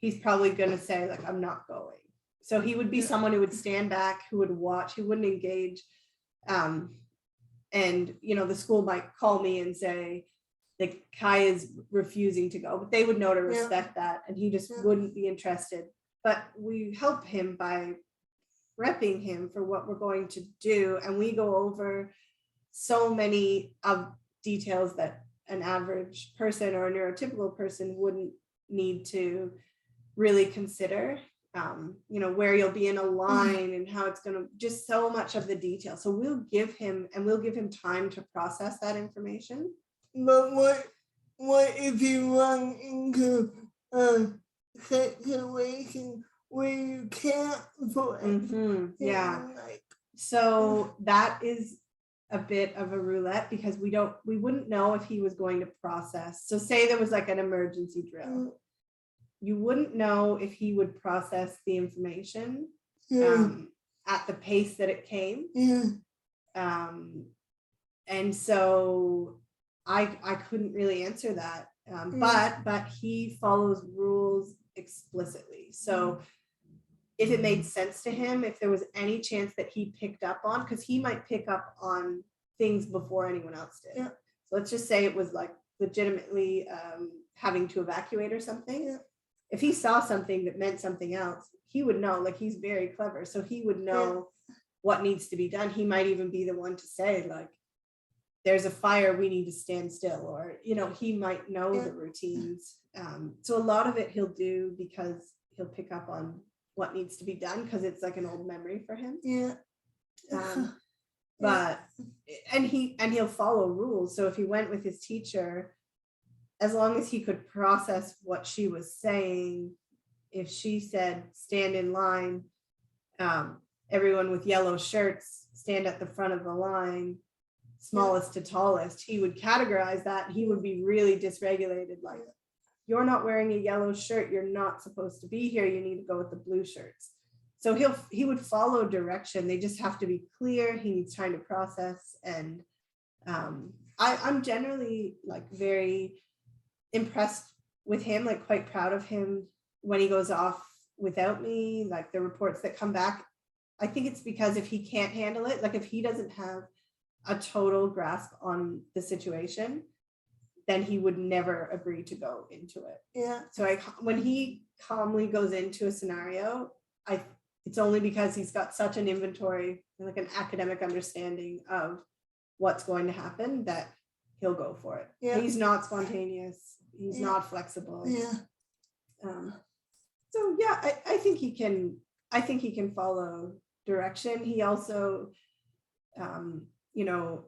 he's probably going to say like, I'm not going. So he would be someone who would stand back, who would watch, who wouldn't engage. And, you know, the school might call me and say, like Kai is refusing to go, but they would know to respect that, and he just wouldn't be interested. But we help him by prepping him for what we're going to do, and we go over so many of details that an average person or a neurotypical person wouldn't need to really consider. You know, where you'll be in a line and how it's going to, just so much of the detail. So we'll give him time to process that information. But what if you run into a situation where you can't put it? Yeah. So that is a bit of a roulette, because we wouldn't know if he was going to process. So say there was like an emergency drill. You wouldn't know if he would process the information at the pace that it came. And so I couldn't really answer that. But he follows rules explicitly. So if it made sense to him, if there was any chance that he picked up on, because he might pick up on things before anyone else did. So let's just say it was like legitimately having to evacuate or something. If he saw something that meant something else, he would know. Like, he's very clever, so he would know what needs to be done. He might even be the one to say, like, there's a fire, we need to stand still, or, you know, he might know the routines. So a lot of it he'll do because he'll pick up on what needs to be done, because it's like an old memory for him. But and he'll follow rules. So if he went with his teacher, as long as he could process what she was saying, if she said stand in line, everyone with yellow shirts stand at the front of the line, smallest to tallest, he would categorize that. He would be really dysregulated, like, you're not wearing a yellow shirt, you're not supposed to be here, you need to go with the blue shirts. So he would follow direction. They just have to be clear. He needs time to process. And I'm generally like very impressed with him, like quite proud of him when he goes off without me, like the reports that come back. I think it's because if he can't handle it, like if he doesn't have a total grasp on the situation, then he would never agree to go into it. So when he calmly goes into a scenario, it's only because he's got such an inventory and like an academic understanding of what's going to happen that he'll go for it. He's not spontaneous. He's not flexible. So yeah, I think he can follow direction. He also, you know,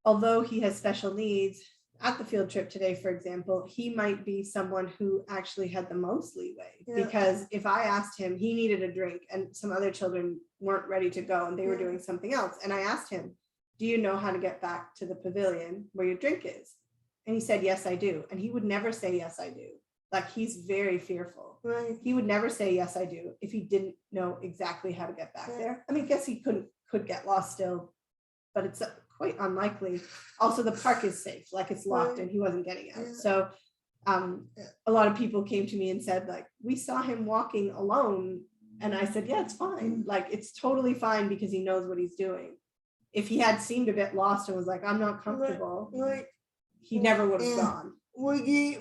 although he has special needs, at the field trip today, for example, he might be someone who actually had the most leeway, because if I asked him, he needed a drink and some other children weren't ready to go and they were doing something else. And I asked him, do you know how to get back to the pavilion where your drink is? And he said, yes, I do. And he would never say, yes, I do. Like, he's very fearful. He would never say, yes, I do, if he didn't know exactly how to get back there. I mean, I guess he could get lost still, but it's quite unlikely. Also, the park is safe, like it's locked and he wasn't getting out. So a lot of people came to me and said, like, we saw him walking alone. And I said, yeah, it's fine. Like, it's totally fine, because he knows what he's doing. If he had seemed a bit lost and was like, I'm not comfortable, he never would have gone. Would he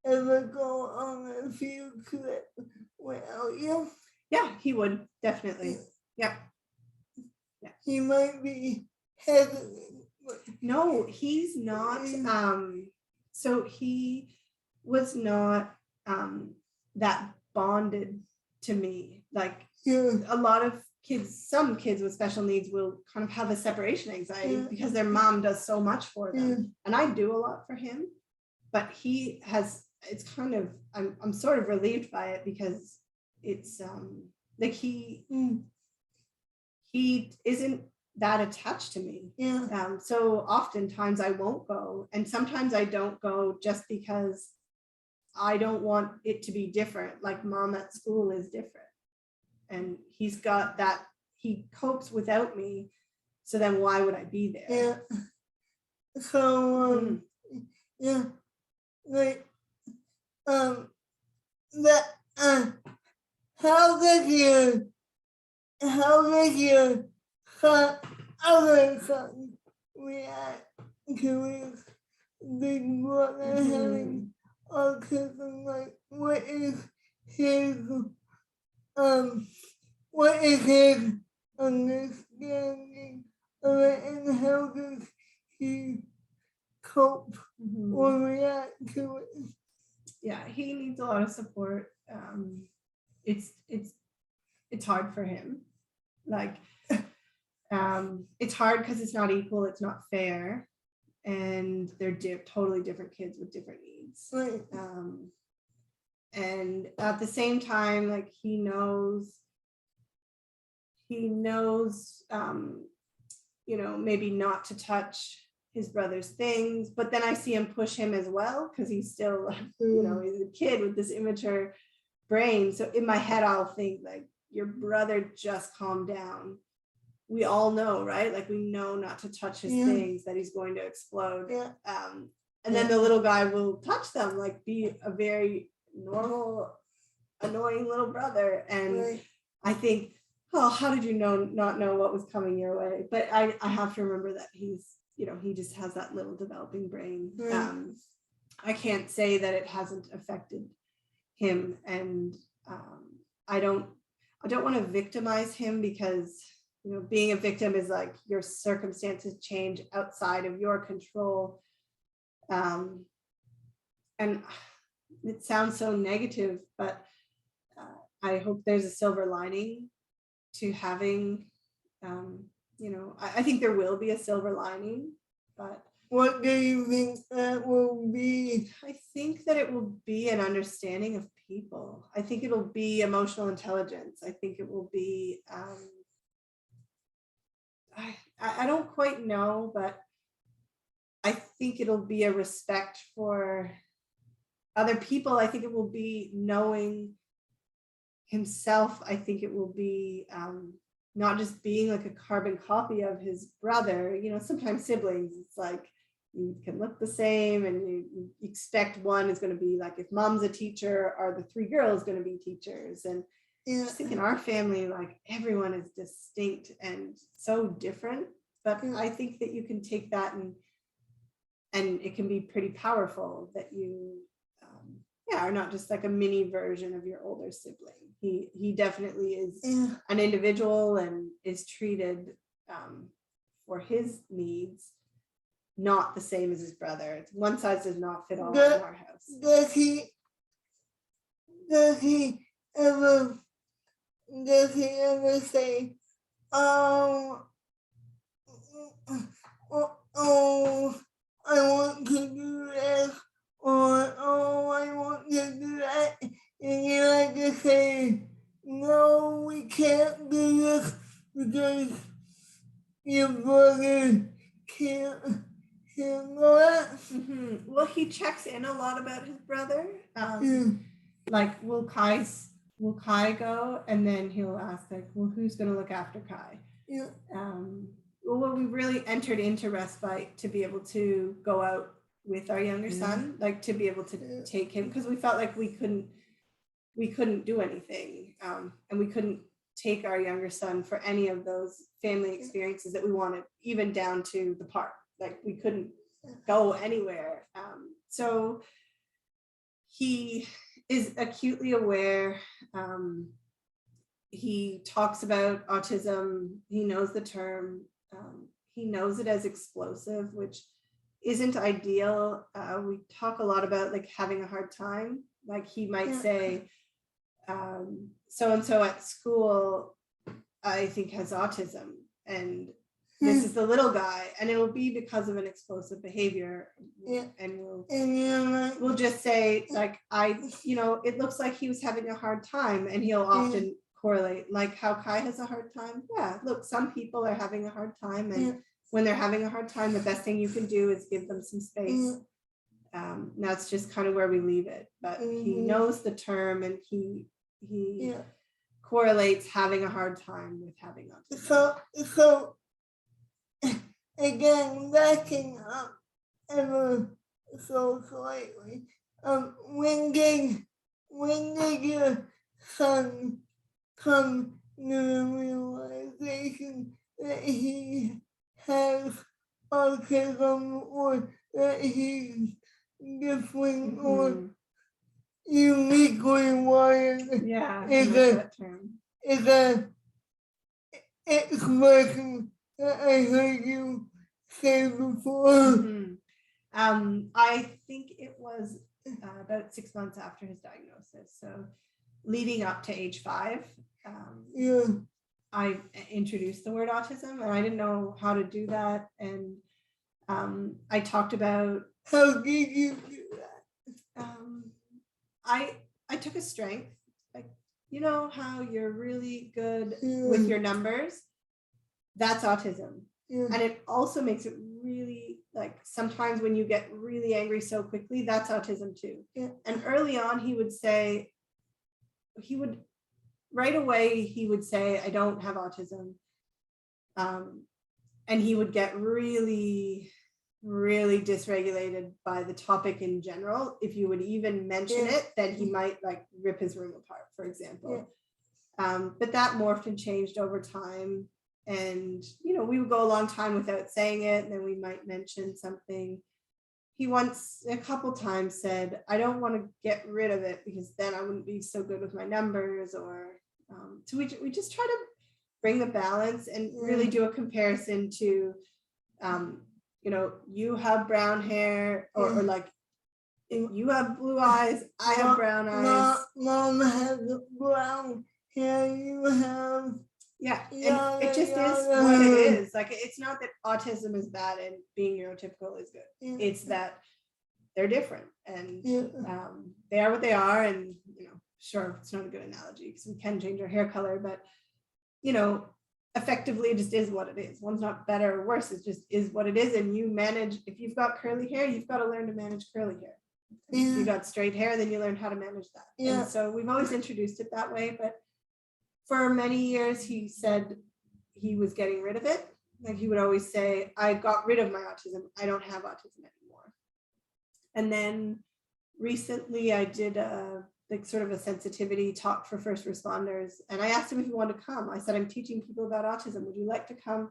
ever go on a field trip without you? Yeah, he would, definitely. Yeah. He might be hesitant. No, he's not. So he was not that bonded to me. Like, a lot of kids, some kids with special needs will kind of have a separation anxiety because their mom does so much for them. And I do a lot for him, but he has, it's kind of, I'm sort of relieved by it, because it's like he isn't that attached to me. So oftentimes I won't go, and sometimes I don't go just because I don't want it to be different. Like, mom at school is different, and he's got that, he copes without me, so then why would I be there? So like how does your other son react to his big brother having autism? Like, what is his understanding of it, and how does he cope or react to it? Yeah, he needs a lot of support. It's hard for him. Like, it's hard because it's not equal, it's not fair, and they're totally different kids with different needs. Right. And at the same time, like, he knows, maybe not to touch his brother's things, but then I see him push him as well because he's still, he's a kid with this immature brain. So in my head, I'll think like, your brother just calmed down. We all know, right? Like, we know not to touch his things, that he's going to explode. Yeah. And then the little guy will touch them, like, be a very normal, annoying little brother. And I think, oh, how did you not know what was coming your way? But I have to remember that he's, he just has that little developing brain. I can't say that it hasn't affected him, and I don't want to victimize him, because being a victim is like your circumstances change outside of your control, and it sounds so negative, but I hope there's a silver lining to having, I think there will be a silver lining, but what do you think that will be? I think that it will be an understanding of people. I think it'll be emotional intelligence. I think it will be, I don't quite know, but I think it'll be a respect for other people. I think it will be knowing himself. I think it will be not just being like a carbon copy of his brother. Sometimes siblings, it's like you can look the same, and you expect one is going to be like, if mom's a teacher, are the three girls going to be teachers? And I think in our family, like, everyone is distinct and so different, but I think that you can take that and it can be pretty powerful, that you are not just like a mini version of your older sibling. He definitely is an individual and is treated for his needs not the same as his brother. One size does not fit all in our house. Does he ever say, oh, I want to do this, or oh, I want to do that, and you like to say, no, we can't do this because your brother can't handle it? Well, he checks in a lot about his brother. Like, will Kai go? And then he'll ask, like, well, who's going to look after Kai? Well, we really entered into respite to be able to go out with our younger son, like, to be able to take him, because we felt like we couldn't do anything, and we couldn't take our younger son for any of those family experiences that we wanted, even down to the park. Like, we couldn't go anywhere. So he is acutely aware. He talks about autism. He knows the term. He knows it as explosive, which isn't ideal. We talk a lot about, like, having a hard time. Like, he might say, so-and-so at school, I think, has autism, and this is the little guy, and it'll be because of an explosive behavior. And we'll just say, like, it looks like he was having a hard time, and he'll often correlate, like, how Kai has a hard time. Yeah, look, some people are having a hard time, and when they're having a hard time, the best thing you can do is give them some space. That's just kind of where we leave it. But he knows the term, and he correlates having a hard time with having autism. So again, backing up ever so slightly, when did your son come to the realization that he has autism or that he's different or Mhm. uniquely wired Yeah, I is like a that term. is a expression that I heard you say before. Mhm. I think it was about 6 months after his diagnosis. So leading up to age 5, Yeah. I introduced the word autism, and I didn't know how to do that. And I talked about How did you do that? I took a strength, like, you know how you're really good Yeah. with your numbers. That's autism. Yeah. And it also makes it really, like, sometimes when you get really angry so quickly, that's autism too. Yeah. And early on, he would right away, he would say, I don't have autism. And he would get really, really dysregulated by the topic in general. If you would even mention Yeah. it, then he might like rip his room apart, for example. Yeah. But that morphed and changed over time. And, you know, we would go a long time without saying it, and then we might mention something. He once, a couple times, said, I don't want to get rid of it because then I wouldn't be so good with my numbers. Or so we just try to bring the balance and really do a comparison to, you know, you have brown hair, or like you have blue eyes, I have brown eyes. Mom has brown hair, you have. Yeah, and it just is what it is. Like, it's not that autism is bad and being neurotypical is good. It's that they're different, and they are what they are. And, you know, sure, it's not a good analogy because we can change our hair color, but, you know, effectively it just is what it is. One's not better or worse, it just is what it is. And you manage, if you've got curly hair, you've got to learn to manage curly hair. If you got straight hair, then you learn how to manage that. And so we've always introduced it that way. But for many years, he said he was getting rid of it. Like, he would always say, I got rid of my autism. I don't have autism anymore. And then recently I did like sort of a sensitivity talk for first responders. And I asked him if he wanted to come. I said, I'm teaching people about autism. Would you like to come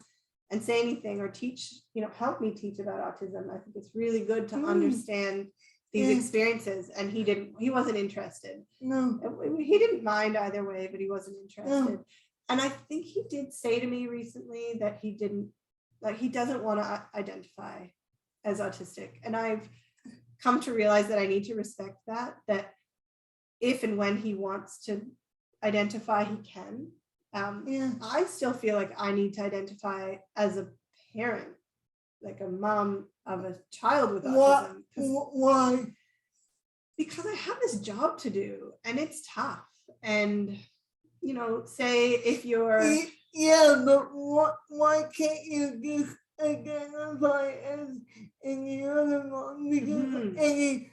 and say anything or teach, you know, help me teach about autism? I think it's really good to understand these experiences. And he wasn't interested. No, he didn't mind either way, but he wasn't interested. No. And I think he did say to me recently that he doesn't want to identify as autistic. And I've come to realize that I need to respect that if and when he wants to identify, he can. I still feel like I need to identify as a parent, like a mom of a child with autism. Why? Because I have this job to do and it's tough. And, you know, say if you're... Yeah, but why can't you just identify as any other mom? Because any,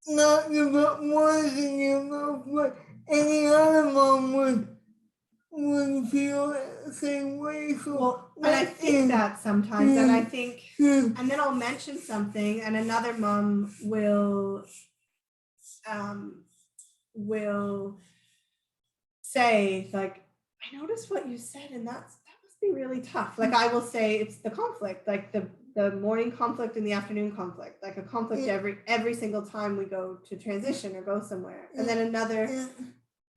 not to put words in your mouth, but any other mom would feel the same way. So well, and I think that sometimes, and I think, and then I'll mention something, and another mom will say, like, I noticed what you said, and that must be really tough. Like, I will say it's the conflict, like the morning conflict and the afternoon conflict, like a conflict every single time we go to transition or go somewhere. And then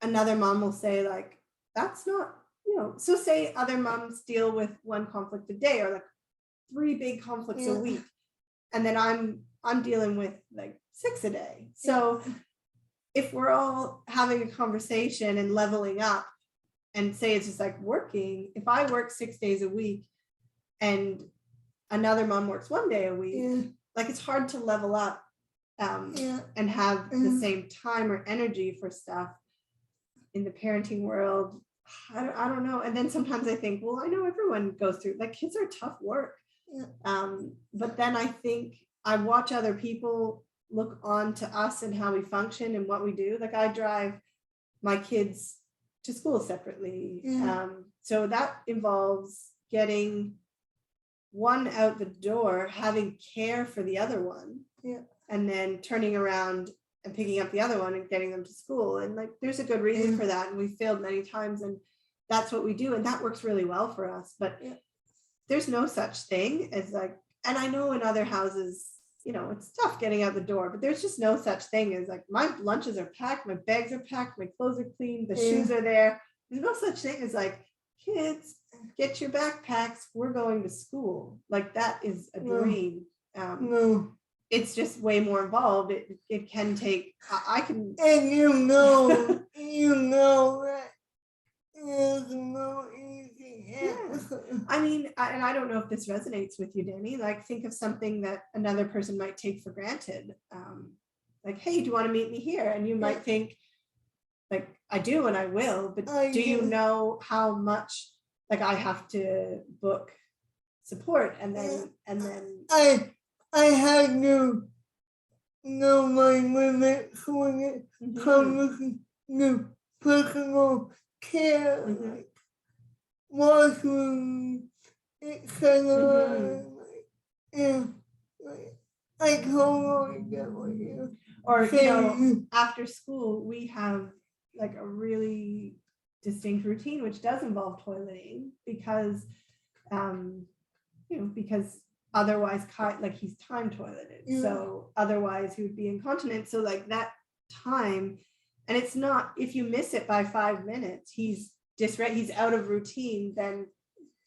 another mom will say, like, that's not, you know, so say other moms deal with one conflict a day or like 3 big conflicts a week. And then I'm dealing with like 6 a day. So if we're all having a conversation and leveling up and say it's just like working, if I work 6 days a week and another mom works 1 day a week, like, it's hard to level up and have the same time or energy for stuff in the parenting world. I don't know. And then sometimes I think, well, I know everyone goes through, like, kids are tough work. But then I think I watch other people look on to us and how we function and what we do. Like, I drive my kids to school separately. So that involves getting one out the door, having care for the other one, and then turning around and picking up the other one and getting them to school. And like, there's a good reason for that. And we failed many times, and that's what we do. And that works really well for us. But there's no such thing as like, and I know in other houses, it's tough getting out the door, but there's just no such thing as like, my lunches are packed, my bags are packed, my clothes are clean, the shoes are there. There's no such thing as like, kids, get your backpacks, we're going to school. Like that is a dream. No. It's just way more involved. It can take, I can. And you know that it's no easy. I mean, and I don't know if this resonates with you, Danny. Like, think of something that another person might take for granted. Like, hey, do you want to meet me here? And you might think, like, I do and I will, but do you know how much, like, I have to book support and then I had to know my limits when it comes to personal care, like washroom, etc. I totally get what you. Or after school we have like a really distinct routine which does involve toileting because because otherwise like he's time toileted, so otherwise he would be incontinent. So like that time, and it's not, if you miss it by 5 minutes, he's out of routine, then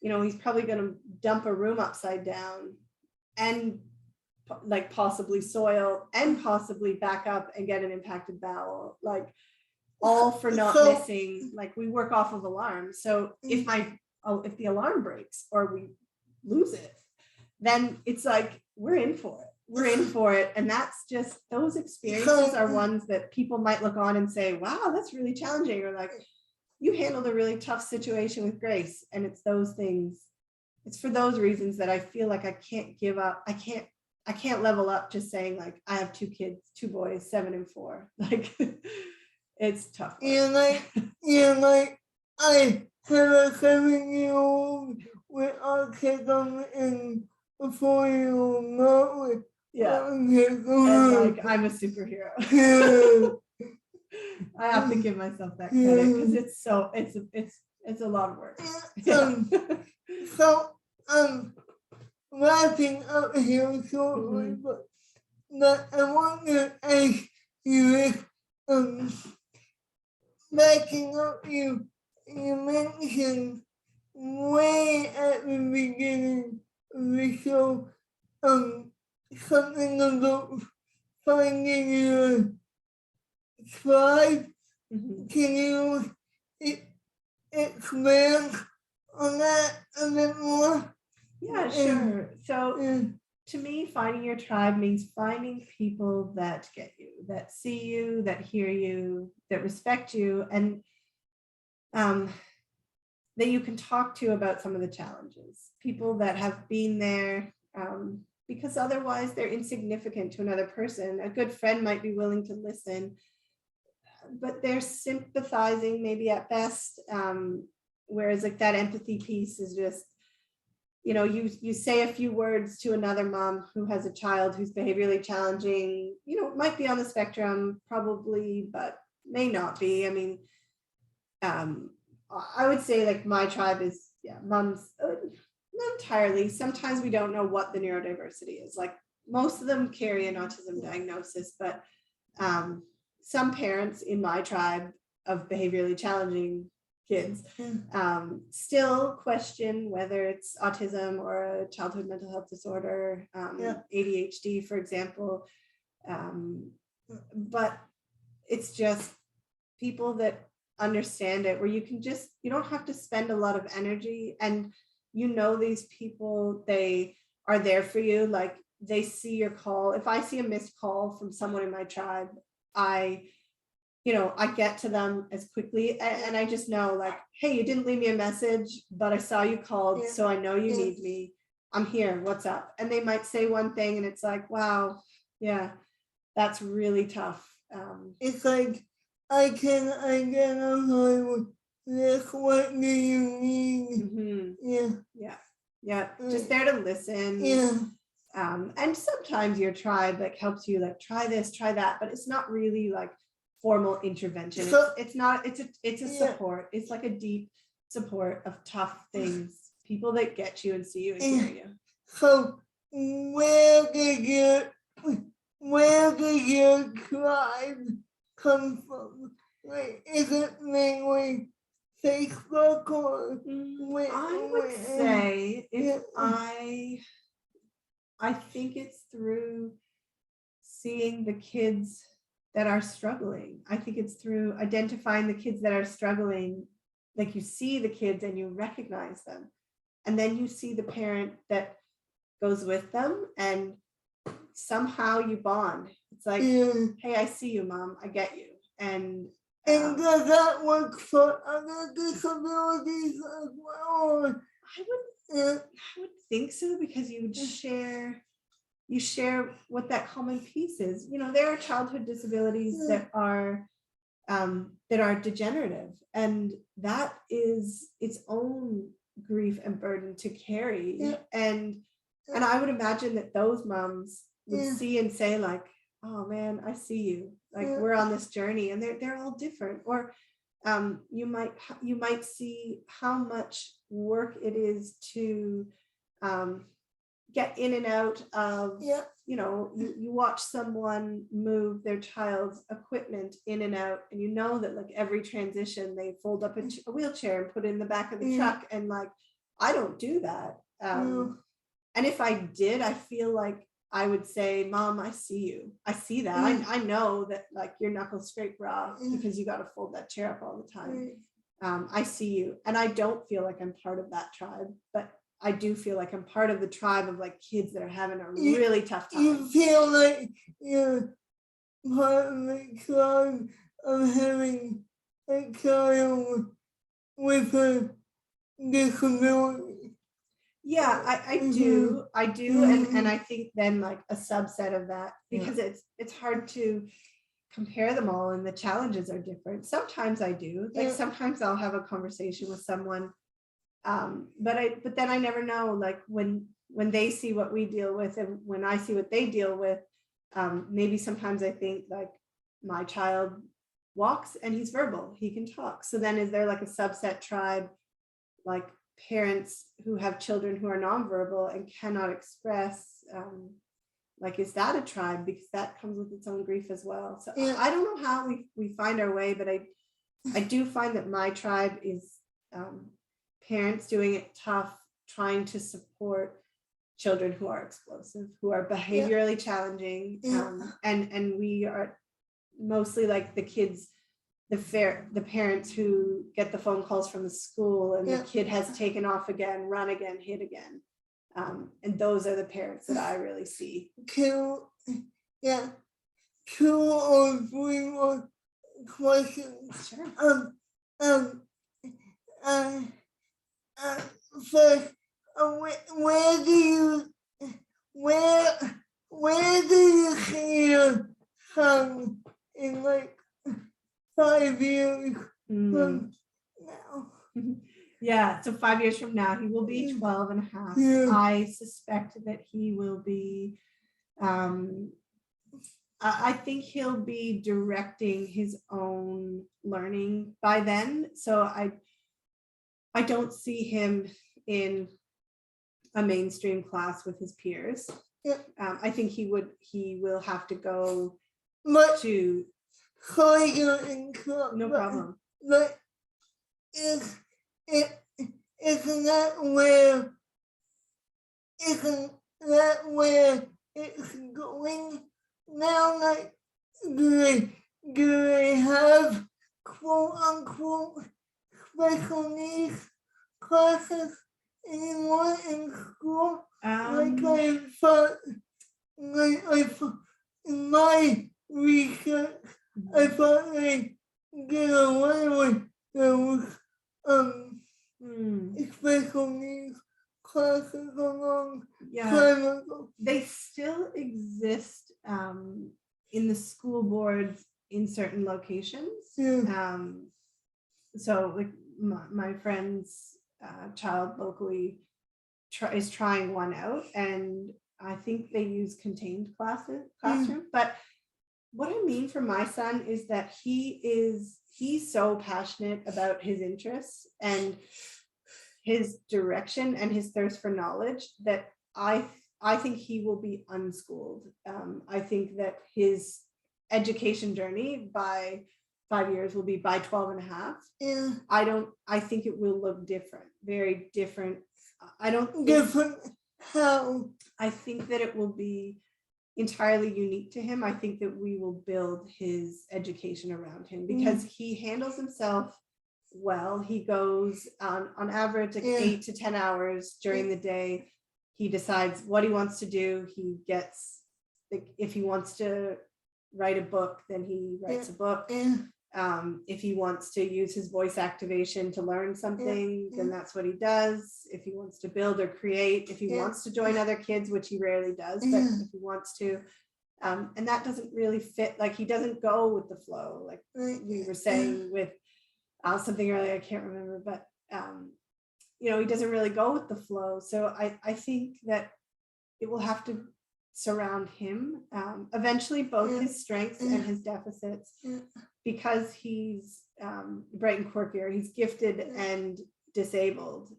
he's probably going to dump a room upside down and like possibly soil and possibly back up and get an impacted bowel, like all for not missing. Like we work off of alarms, so if the alarm breaks or we lose it, then it's like we're in for it. And that's just, those experiences are ones that people might look on and say, wow, that's really challenging, or like, you handled a really tough situation with grace. And it's those things, it's for those reasons that I feel like I can't give up. I can't level up just saying like, I have 2 kids, 2 boys, 7 and 4. Like it's tough. Like I have a 7-year-old with autism and a 4-year-old not with and like I'm a superhero. I have to give myself that credit because it's a lot of work. So wrapping up here shortly, but I want to ask you if backing up, you mentioned way at the beginning of the show something about finding your tribe. Can you expand on that a bit more? Yeah, sure. So to me, finding your tribe means finding people that get you, that see you, that hear you, that respect you, and that you can talk to about some of the challenges. People that have been there, because otherwise they're insignificant to another person. A good friend might be willing to listen, but they're sympathizing maybe at best. Whereas like that empathy piece is just, you say a few words to another mom who has a child who's behaviorally challenging, might be on the spectrum probably, but may not be. I mean, I would say like my tribe is, moms, not entirely. Sometimes we don't know what the neurodiversity is. Like most of them carry an autism diagnosis, but some parents in my tribe of behaviorally challenging kids still question whether it's autism or a childhood mental health disorder, ADHD, for example. But it's just people that understand it, where you don't have to spend a lot of energy, and these people, they are there for you. Like they see your call. If I see a missed call from someone in my tribe, I get to them as quickly, and I just know like, hey, you didn't leave me a message, but I saw you called, so I know you need me. I'm here. What's up? And they might say one thing, and it's like, wow, yeah, that's really tough. It's like I can identify with this. What do you need? Yeah. Just there to listen. And sometimes your tribe like helps you like try this, try that, but it's not really like formal intervention. It's a support. It's like a deep support of tough things people that get you and see you and hear you. So where did your tribe come from? Like, is it mainly Facebook or I would say I think it's through seeing the kids that are struggling. I think it's through identifying the kids that are struggling. Like, you see the kids and you recognize them, and then you see the parent that goes with them, and somehow you bond. It's like, hey, I see you, Mom, I get you. And does that work for other disabilities as well? I would think so, because you would share what that common piece is. You know, there are childhood disabilities that are degenerative, and that is its own grief and burden to carry. And I would imagine that those moms would see and say, like, oh man, I see you. Like, we're on this journey, and they're all different. Or you might see how much work it is to get in and out of, you know, you watch someone move their child's equipment in and out, and you know that, like, every transition they fold up a wheelchair and put it in the back of the truck. And like, I don't do that. And if I did, I feel like I would say, Mom, I see you. I see that. I know that, like, your knuckles scrape raw because you got to fold that chair up all the time. I see you. And I don't feel like I'm part of that tribe, but I do feel like I'm part of the tribe of, like, kids that are having a really tough time. You feel like you're part of the tribe of having a child with a disability. Yeah, I do. And I think then, like, a subset of that, because it's hard to compare them all, and the challenges are different. Sometimes I do. Like, sometimes I'll have a conversation with someone, but then I never know, like, when they see what we deal with and when I see what they deal with, maybe sometimes I think, like, my child walks and he's verbal, he can talk. So then is there, like, a subset tribe, like parents who have children who are nonverbal and cannot express, like, is that a tribe? Because that comes with its own grief as well. So I don't know how we find our way, but I do find that my tribe is parents doing it tough, trying to support children who are explosive, who are behaviorally challenging, and we are mostly like the kids, the parents who get the phone calls from the school, and the kid has taken off again, run again, hit again, and those are the parents that I really see. Two or three more questions. Sure. First, where do you see your son in, like, 5 years from now? Yeah, so 5 years from now, he will be 12 and a half. I suspect that he will be, I think he'll be directing his own learning by then. So I don't see him in a mainstream class with his peers. I think he will have to go to. Sorry to interrupt. No problem. But isn't that where it's going now? Like, do they have quote unquote special needs classes anymore in school? Like I thought in my research, I thought they get away with those special needs classes a long time ago. They still exist in the school boards in certain locations. So, like, my friend's child locally is trying one out, and I think they use contained classroom. But what I mean for my son is that he's so passionate about his interests, and his direction and his thirst for knowledge that I think he will be unschooled. I think that his education journey by 5 years will be by 12 and a half. Yeah. I think it will look different, very different. I don't think, Different how? I think that it will be entirely unique to him. I think that we will build his education around him because he handles himself well. He goes on average like 8 to 10 hours during the day. He decides what he wants to do. He gets, like, if he wants to write a book, then he writes a book. If he wants to use his voice activation to learn something, then that's what he does. If he wants to build or create, if he wants to join other kids, which he rarely does, but if he wants to, and that doesn't really fit, like he doesn't go with the flow, like we were saying with something earlier, I can't remember, but you know, he doesn't really go with the flow. So I think that it will have to surround him eventually, both his strengths and his deficits, because he's bright and quirky, or he's gifted and disabled.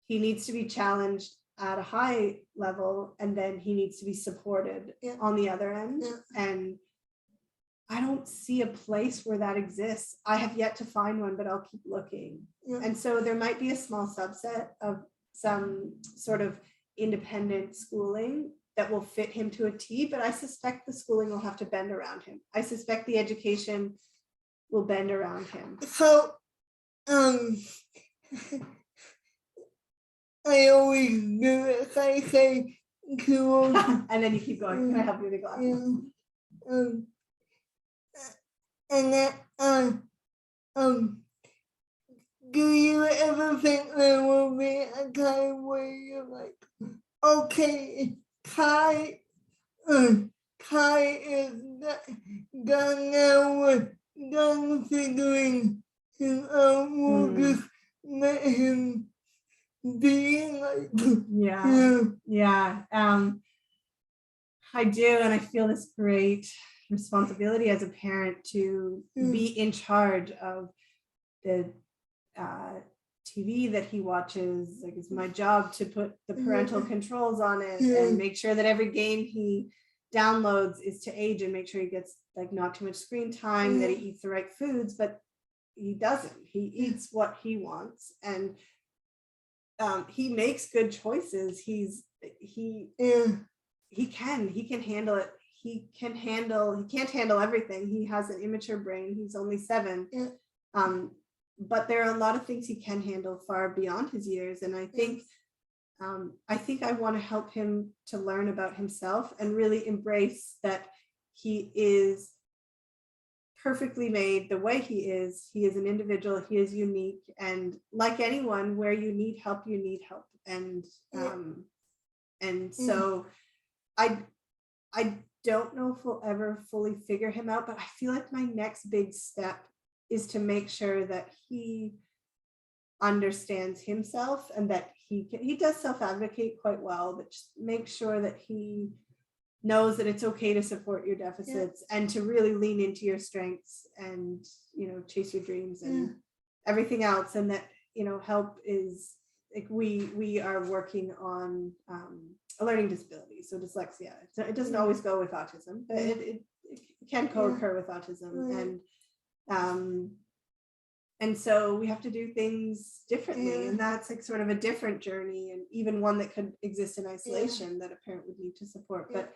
He needs to be challenged at a high level, and then he needs to be supported on the other end. And I don't see a place where that exists. I have yet to find one, but I'll keep looking. And so there might be a small subset of some sort of independent schooling that will fit him to a T, but I suspect the schooling will have to bend around him. I suspect the education will bend around him. So, I always do it. I say, cool. And then you keep going. Can I help you with the glasses? And then, do you ever think there will be a time where you're like, okay, Kai is done now, we're done figuring him out, we'll just let him be like, I do, and I feel this great responsibility as a parent to be in charge of the TV that he watches. Like, it's my job to put the parental controls on it and make sure that every game he downloads is to age, and make sure he gets like not too much screen time, that he eats the right foods, but he doesn't. He eats what he wants, and he makes good choices. He can handle it. He can't handle everything. He has an immature brain. He's only 7. But there are a lot of things he can handle far beyond his years. And I think I want to help him to learn about himself and really embrace that he is perfectly made the way he is. He is an individual. He is unique. And like anyone, where you need help, you need help. And so I don't know if we'll ever fully figure him out, but I feel like my next big step is to make sure that he understands himself, and that he does self-advocate quite well, but just make sure that he knows that it's okay to support your deficits and to really lean into your strengths and, you know, chase your dreams and everything else. And that, you know, help is like, we are working on a learning disability, so dyslexia. So it doesn't always go with autism, but it can co-occur with autism. And so we have to do things differently, and that's like sort of a different journey, and even one that could exist in isolation that a parent would need to support. But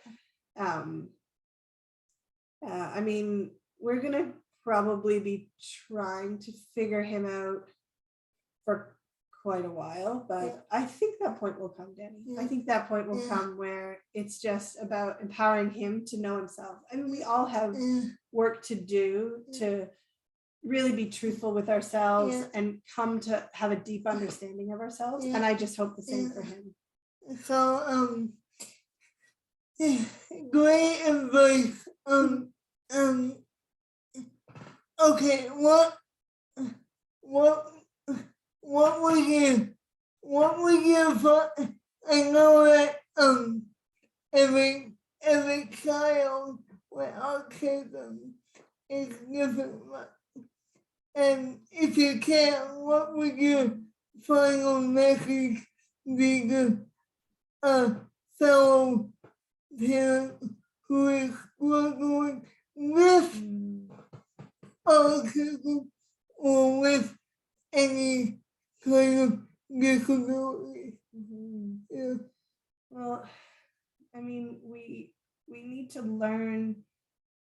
I mean, we're gonna probably be trying to figure him out for quite a while, but I think that point will come, Danny. I think that point will come where it's just about empowering him to know himself. I mean, we all have work to do to really be truthful with ourselves and come to have a deep understanding of ourselves. And I just hope the same for him. So, great advice. Okay, what was your thought? I know that every child with autism is different, and if you can, what would your final message be a fellow parent who is struggling with autism or with any kind of disability? Yeah. Well, I mean, we need to learn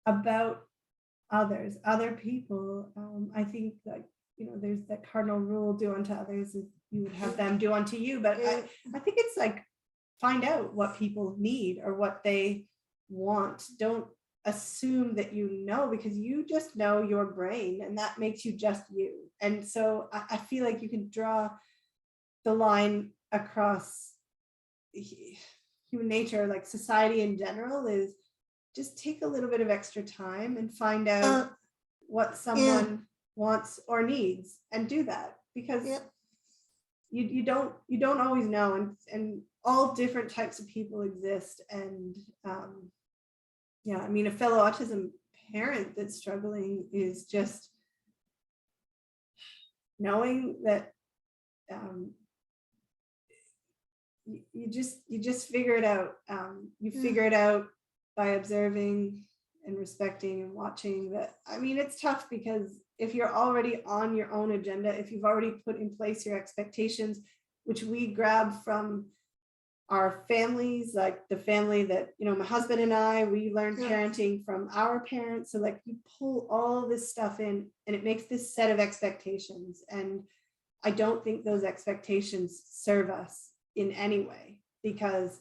about others, other people. I think that, there's that cardinal rule: do unto others as you would have them do unto you. But Yeah. I think it's like, find out what people need or what they want. Don't assume that because you just know your brain, and that makes you just you. And so I feel like you can draw the line across human nature, like society in general, is just take a little bit of extra time and find out what someone wants or needs, and do that, because you don't always know, and all different types of people exist. And I mean, a fellow autism parent that's struggling is just knowing that you just figure it out. You figure it out by observing and respecting and watching. That, I mean, it's tough, because if you're already on your own agenda, if you've already put in place your expectations, which we grab from our families, like the family that, my husband and I, we learned parenting from our parents. So like, you pull all this stuff in, and it makes this set of expectations. And I don't think those expectations serve us in any way, because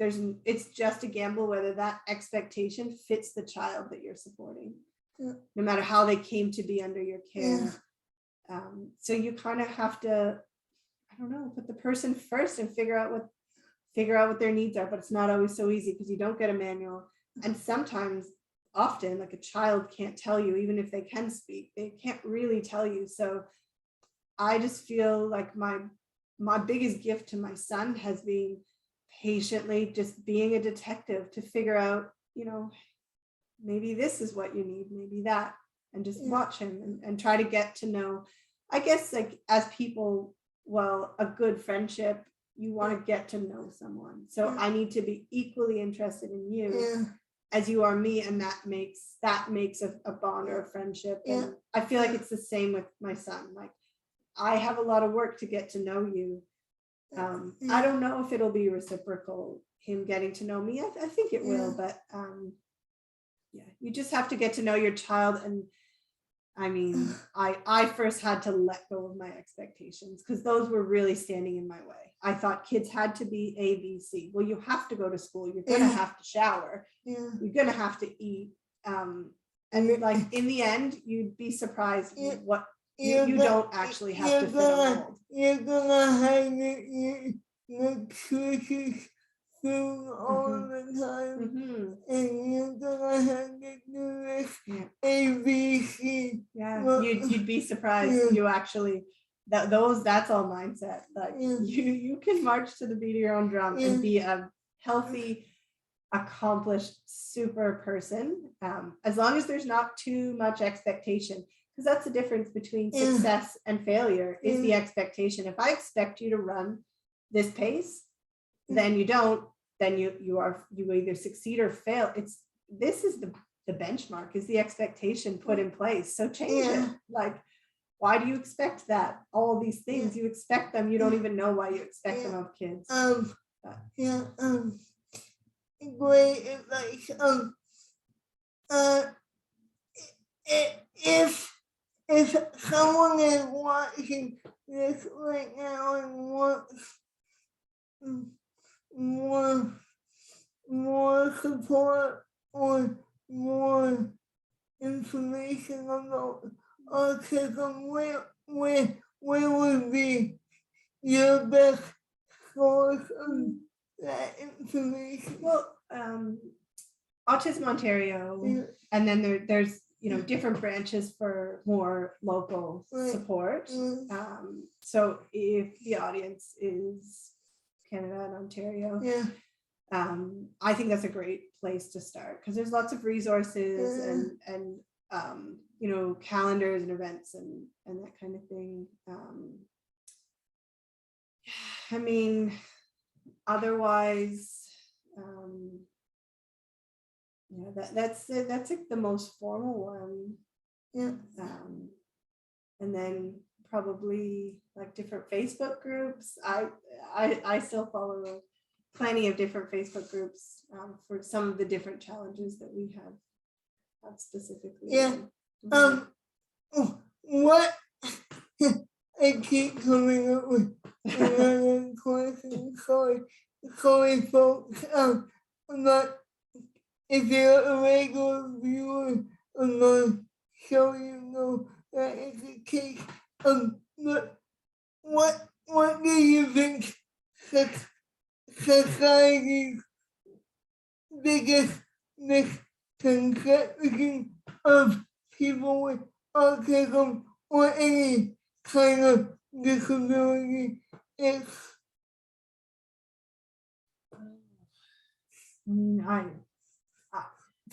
it's just a gamble whether that expectation fits the child that you're supporting, no matter how they came to be under your care. So you kind of have to, I don't know, put the person first and figure out what their needs are. But it's not always so easy, because you don't get a manual. And often, like, a child can't tell you, even if they can speak, they can't really tell you. So I just feel like my biggest gift to my son has been patiently just being a detective to figure out, maybe this is what you need, maybe that, and just watch him and try to get to know, I guess, like, as people, well, a good friendship, you want to get to know someone. So I need to be equally interested in you as you are me, and that makes a bond or a friendship. And I feel like it's the same with my son. Like, I have a lot of work to get to know you. I don't know if it'll be reciprocal, him getting to know me. I think it will, but you just have to get to know your child. And I mean, I first had to let go of my expectations, because those were really standing in my way. I thought kids had to be A, B, C. Well, you have to go to school. You're going to have to shower. You're going to have to eat. And like, in the end, you'd be surprised what you don't actually have to fit a mold. You're gonna have nutritious food all the time, and you're gonna have to do this ABC. You'd be surprised. You actually, that's all mindset. Like, you can march to the beat of your own drum and be a healthy, accomplished, super person, as long as there's not too much expectation. Because that's the difference between success and failure, is the expectation. If I expect you to run this pace, then you don't, then you either succeed or fail. This is the benchmark, is the expectation put in place. So change it. Like, why do you expect that? All these things, you expect them, you don't even know why you expect them of kids. Great advice. If someone is watching this right now and wants more support or more information about autism, where would be your best source of that information? Well, Autism Ontario, and then there's different branches for more local support. So if the audience is Canada and Ontario, I think that's a great place to start, because there's lots of resources and calendars and events and that kind of thing. I mean, otherwise, yeah, that's like the most formal one. Yeah. And then probably like different Facebook groups. I still follow plenty of different Facebook groups for some of the different challenges that we have specifically. Yeah. What I keep coming up with another question. Sorry, folks. But if you're a regular viewer of my show, you know that is the case. But what do you think society's biggest misconception of people with autism or any kind of disability is? I mean,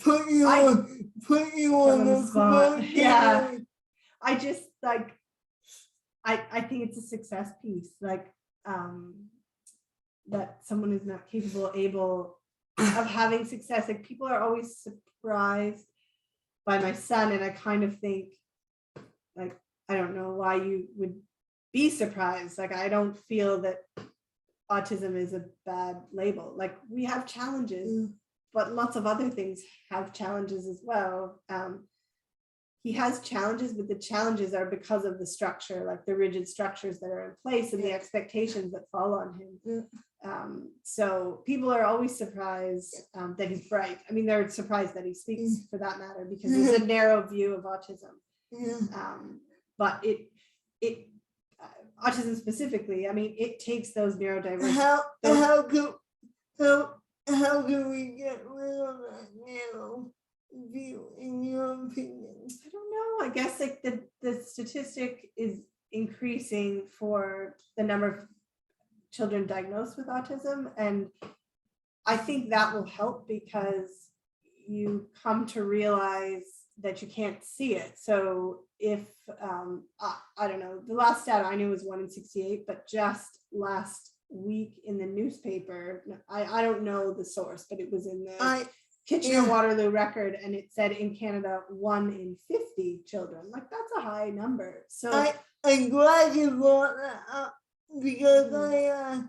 Put you on the spot. Yeah. I just like, I think it's a success piece, like that someone is not able of having success. Like people are always surprised by my son, and I kind of think, like, I don't know why you would be surprised. Like, I don't feel that autism is a bad label. Like, we have challenges, but lots of other things have challenges as well. He has challenges, but the challenges are because of the structure, like the rigid structures that are in place and the expectations that fall on him. So people are always surprised that he's bright. I mean, they're surprised that he speaks, for that matter, because it's a narrow view of autism. But it autism specifically, I mean, it takes those neurodiverse. How do we get rid of that narrow view, in your opinion? I don't know. I guess like the statistic is increasing for the number of children diagnosed with autism, and I think that will help because you come to realize that you can't see it. So if I don't know, the last stat I knew was 1 in 68, but just last week in the newspaper, I don't know the source, but it was in the Kitchener-Waterloo Record, and it said in Canada 1 in 50 children. Like, that's a high number. So I'm glad you brought that up, because I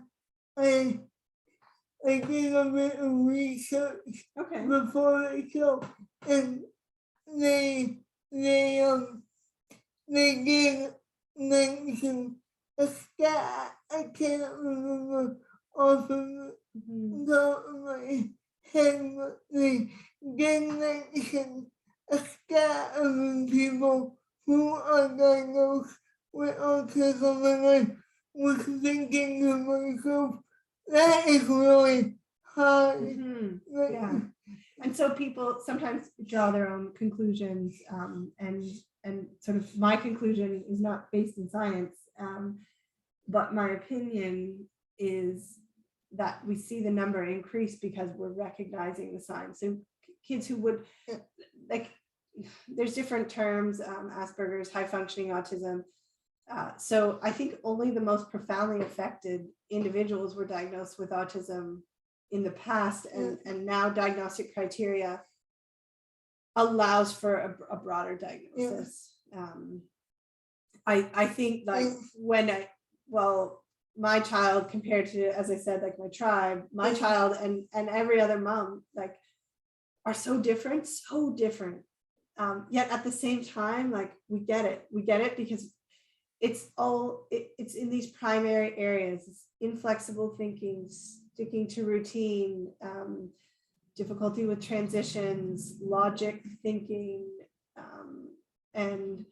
did a bit of research before the show, and they did mention a stat. I can't remember off of the top of my head, but they did mention a stat of people who are diagnosed with autism, and I was thinking to myself, that is really hard. Yeah. And so people sometimes draw their own conclusions, and sort of my conclusion is not based in science, but my opinion is that we see the number increase because we're recognizing the signs. So kids who would, like, there's different terms, Asperger's, high functioning autism. So I think only the most profoundly affected individuals were diagnosed with autism in the past, and now diagnostic criteria allows for a broader diagnosis. I think, like, my child compared to, as I said, like my tribe, my child and every other mom, like, are so different, yet at the same time, like, we get it because it's in these primary areas. It's inflexible thinking, sticking to routine, difficulty with transitions, logic thinking, and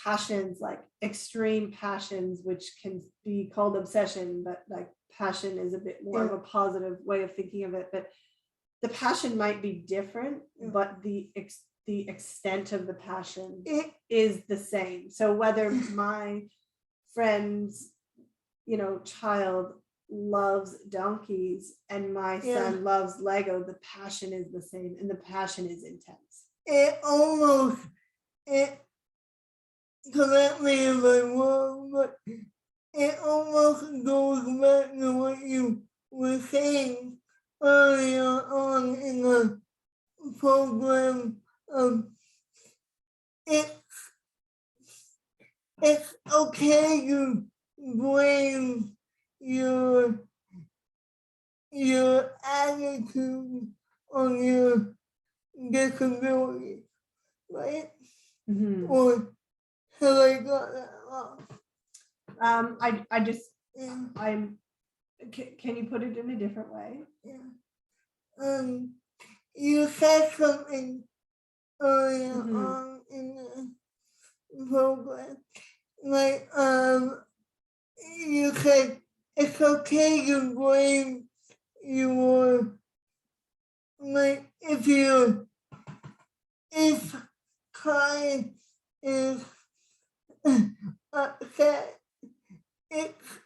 passions, like extreme passions, which can be called obsession, but like passion is a bit more of a positive way of thinking of it. But the passion might be different, but the extent of the passion is the same. So whether my friend's, child loves donkeys and my son loves Lego, the passion is the same, and the passion is intense. Correct me if I'm wrong, but it almost goes back to what you were saying earlier on in the program. It it's okay to blame your attitude on your disability, right? Or have I got that wrong? I just, Yeah, can you put it in a different way? yeah. You said something earlier Mhm. on in the program, like you said it's okay to blame your, like, if client is upset, it's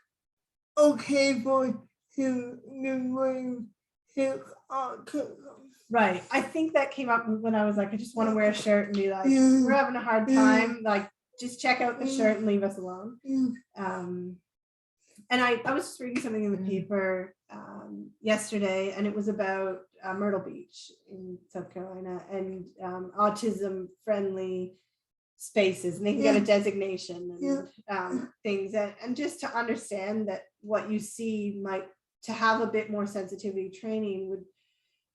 okay for him to blame his autism. Right. I think that came up when I was like, I just want to wear a shirt and be like, Yeah. we're having a hard time. Like, just check out the shirt and leave us alone. Yeah. And I was just reading something in the paper yesterday, and it was about Myrtle Beach in South Carolina and autism friendly spaces, and they can get a designation and things, and just to understand that what you see might, to have a bit more sensitivity training would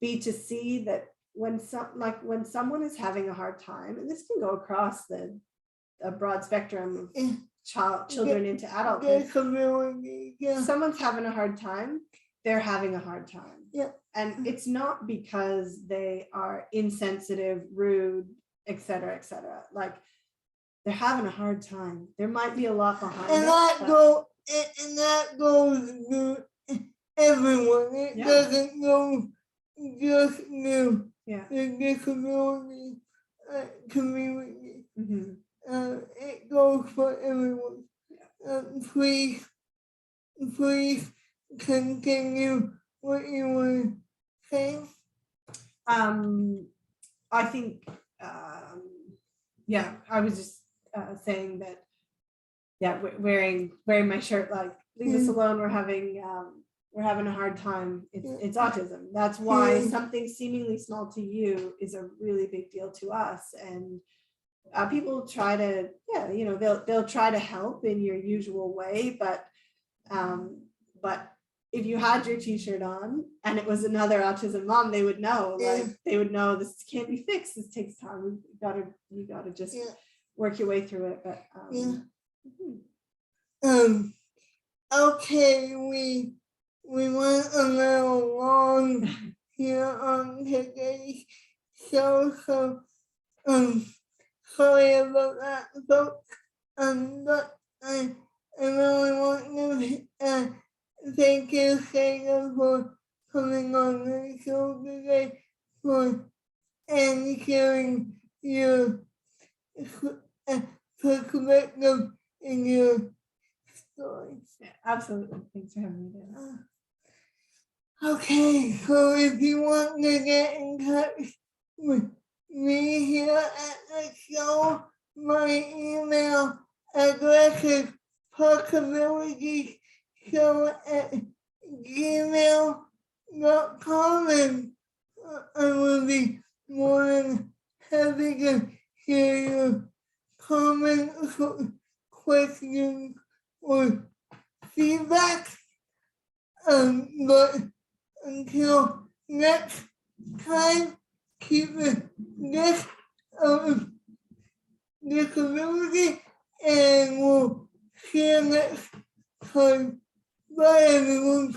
be to see that when someone is having a hard time, and this can go across a broad spectrum of children into adulthood. Someone's having a hard time, they're having a hard time. Yeah. And it's not because they are insensitive, rude, etc., etc. Like, they're having a hard time. There might be a lot behind And it. that goes to everyone. It doesn't go just to the disability community. It goes for everyone. Please continue what you were saying. I think, I was just saying that, wearing my shirt, like, leave us alone, we're having a hard time. It's autism. That's why something seemingly small to you is a really big deal to us. And people try to, they'll try to help in your usual way, but if you had your t-shirt on and it was another autism mom, they would know, they would know this can't be fixed. This takes time. You gotta just work your way through it. But okay, we went a little long here on today's show, so sorry about that, folks. But I really want to thank you, Sada, for coming on the show today and sharing your perspective in your story. yeah, absolutely. Thanks for having me there. Okay, so if you want to get in touch with me here at the show, my email address is possibilitieshow@gmail.com, and I will be more than happy to hear your comments, questions, or feedback. But until next time, keep the gift of disability, and we'll see you next time. Bye, everyone.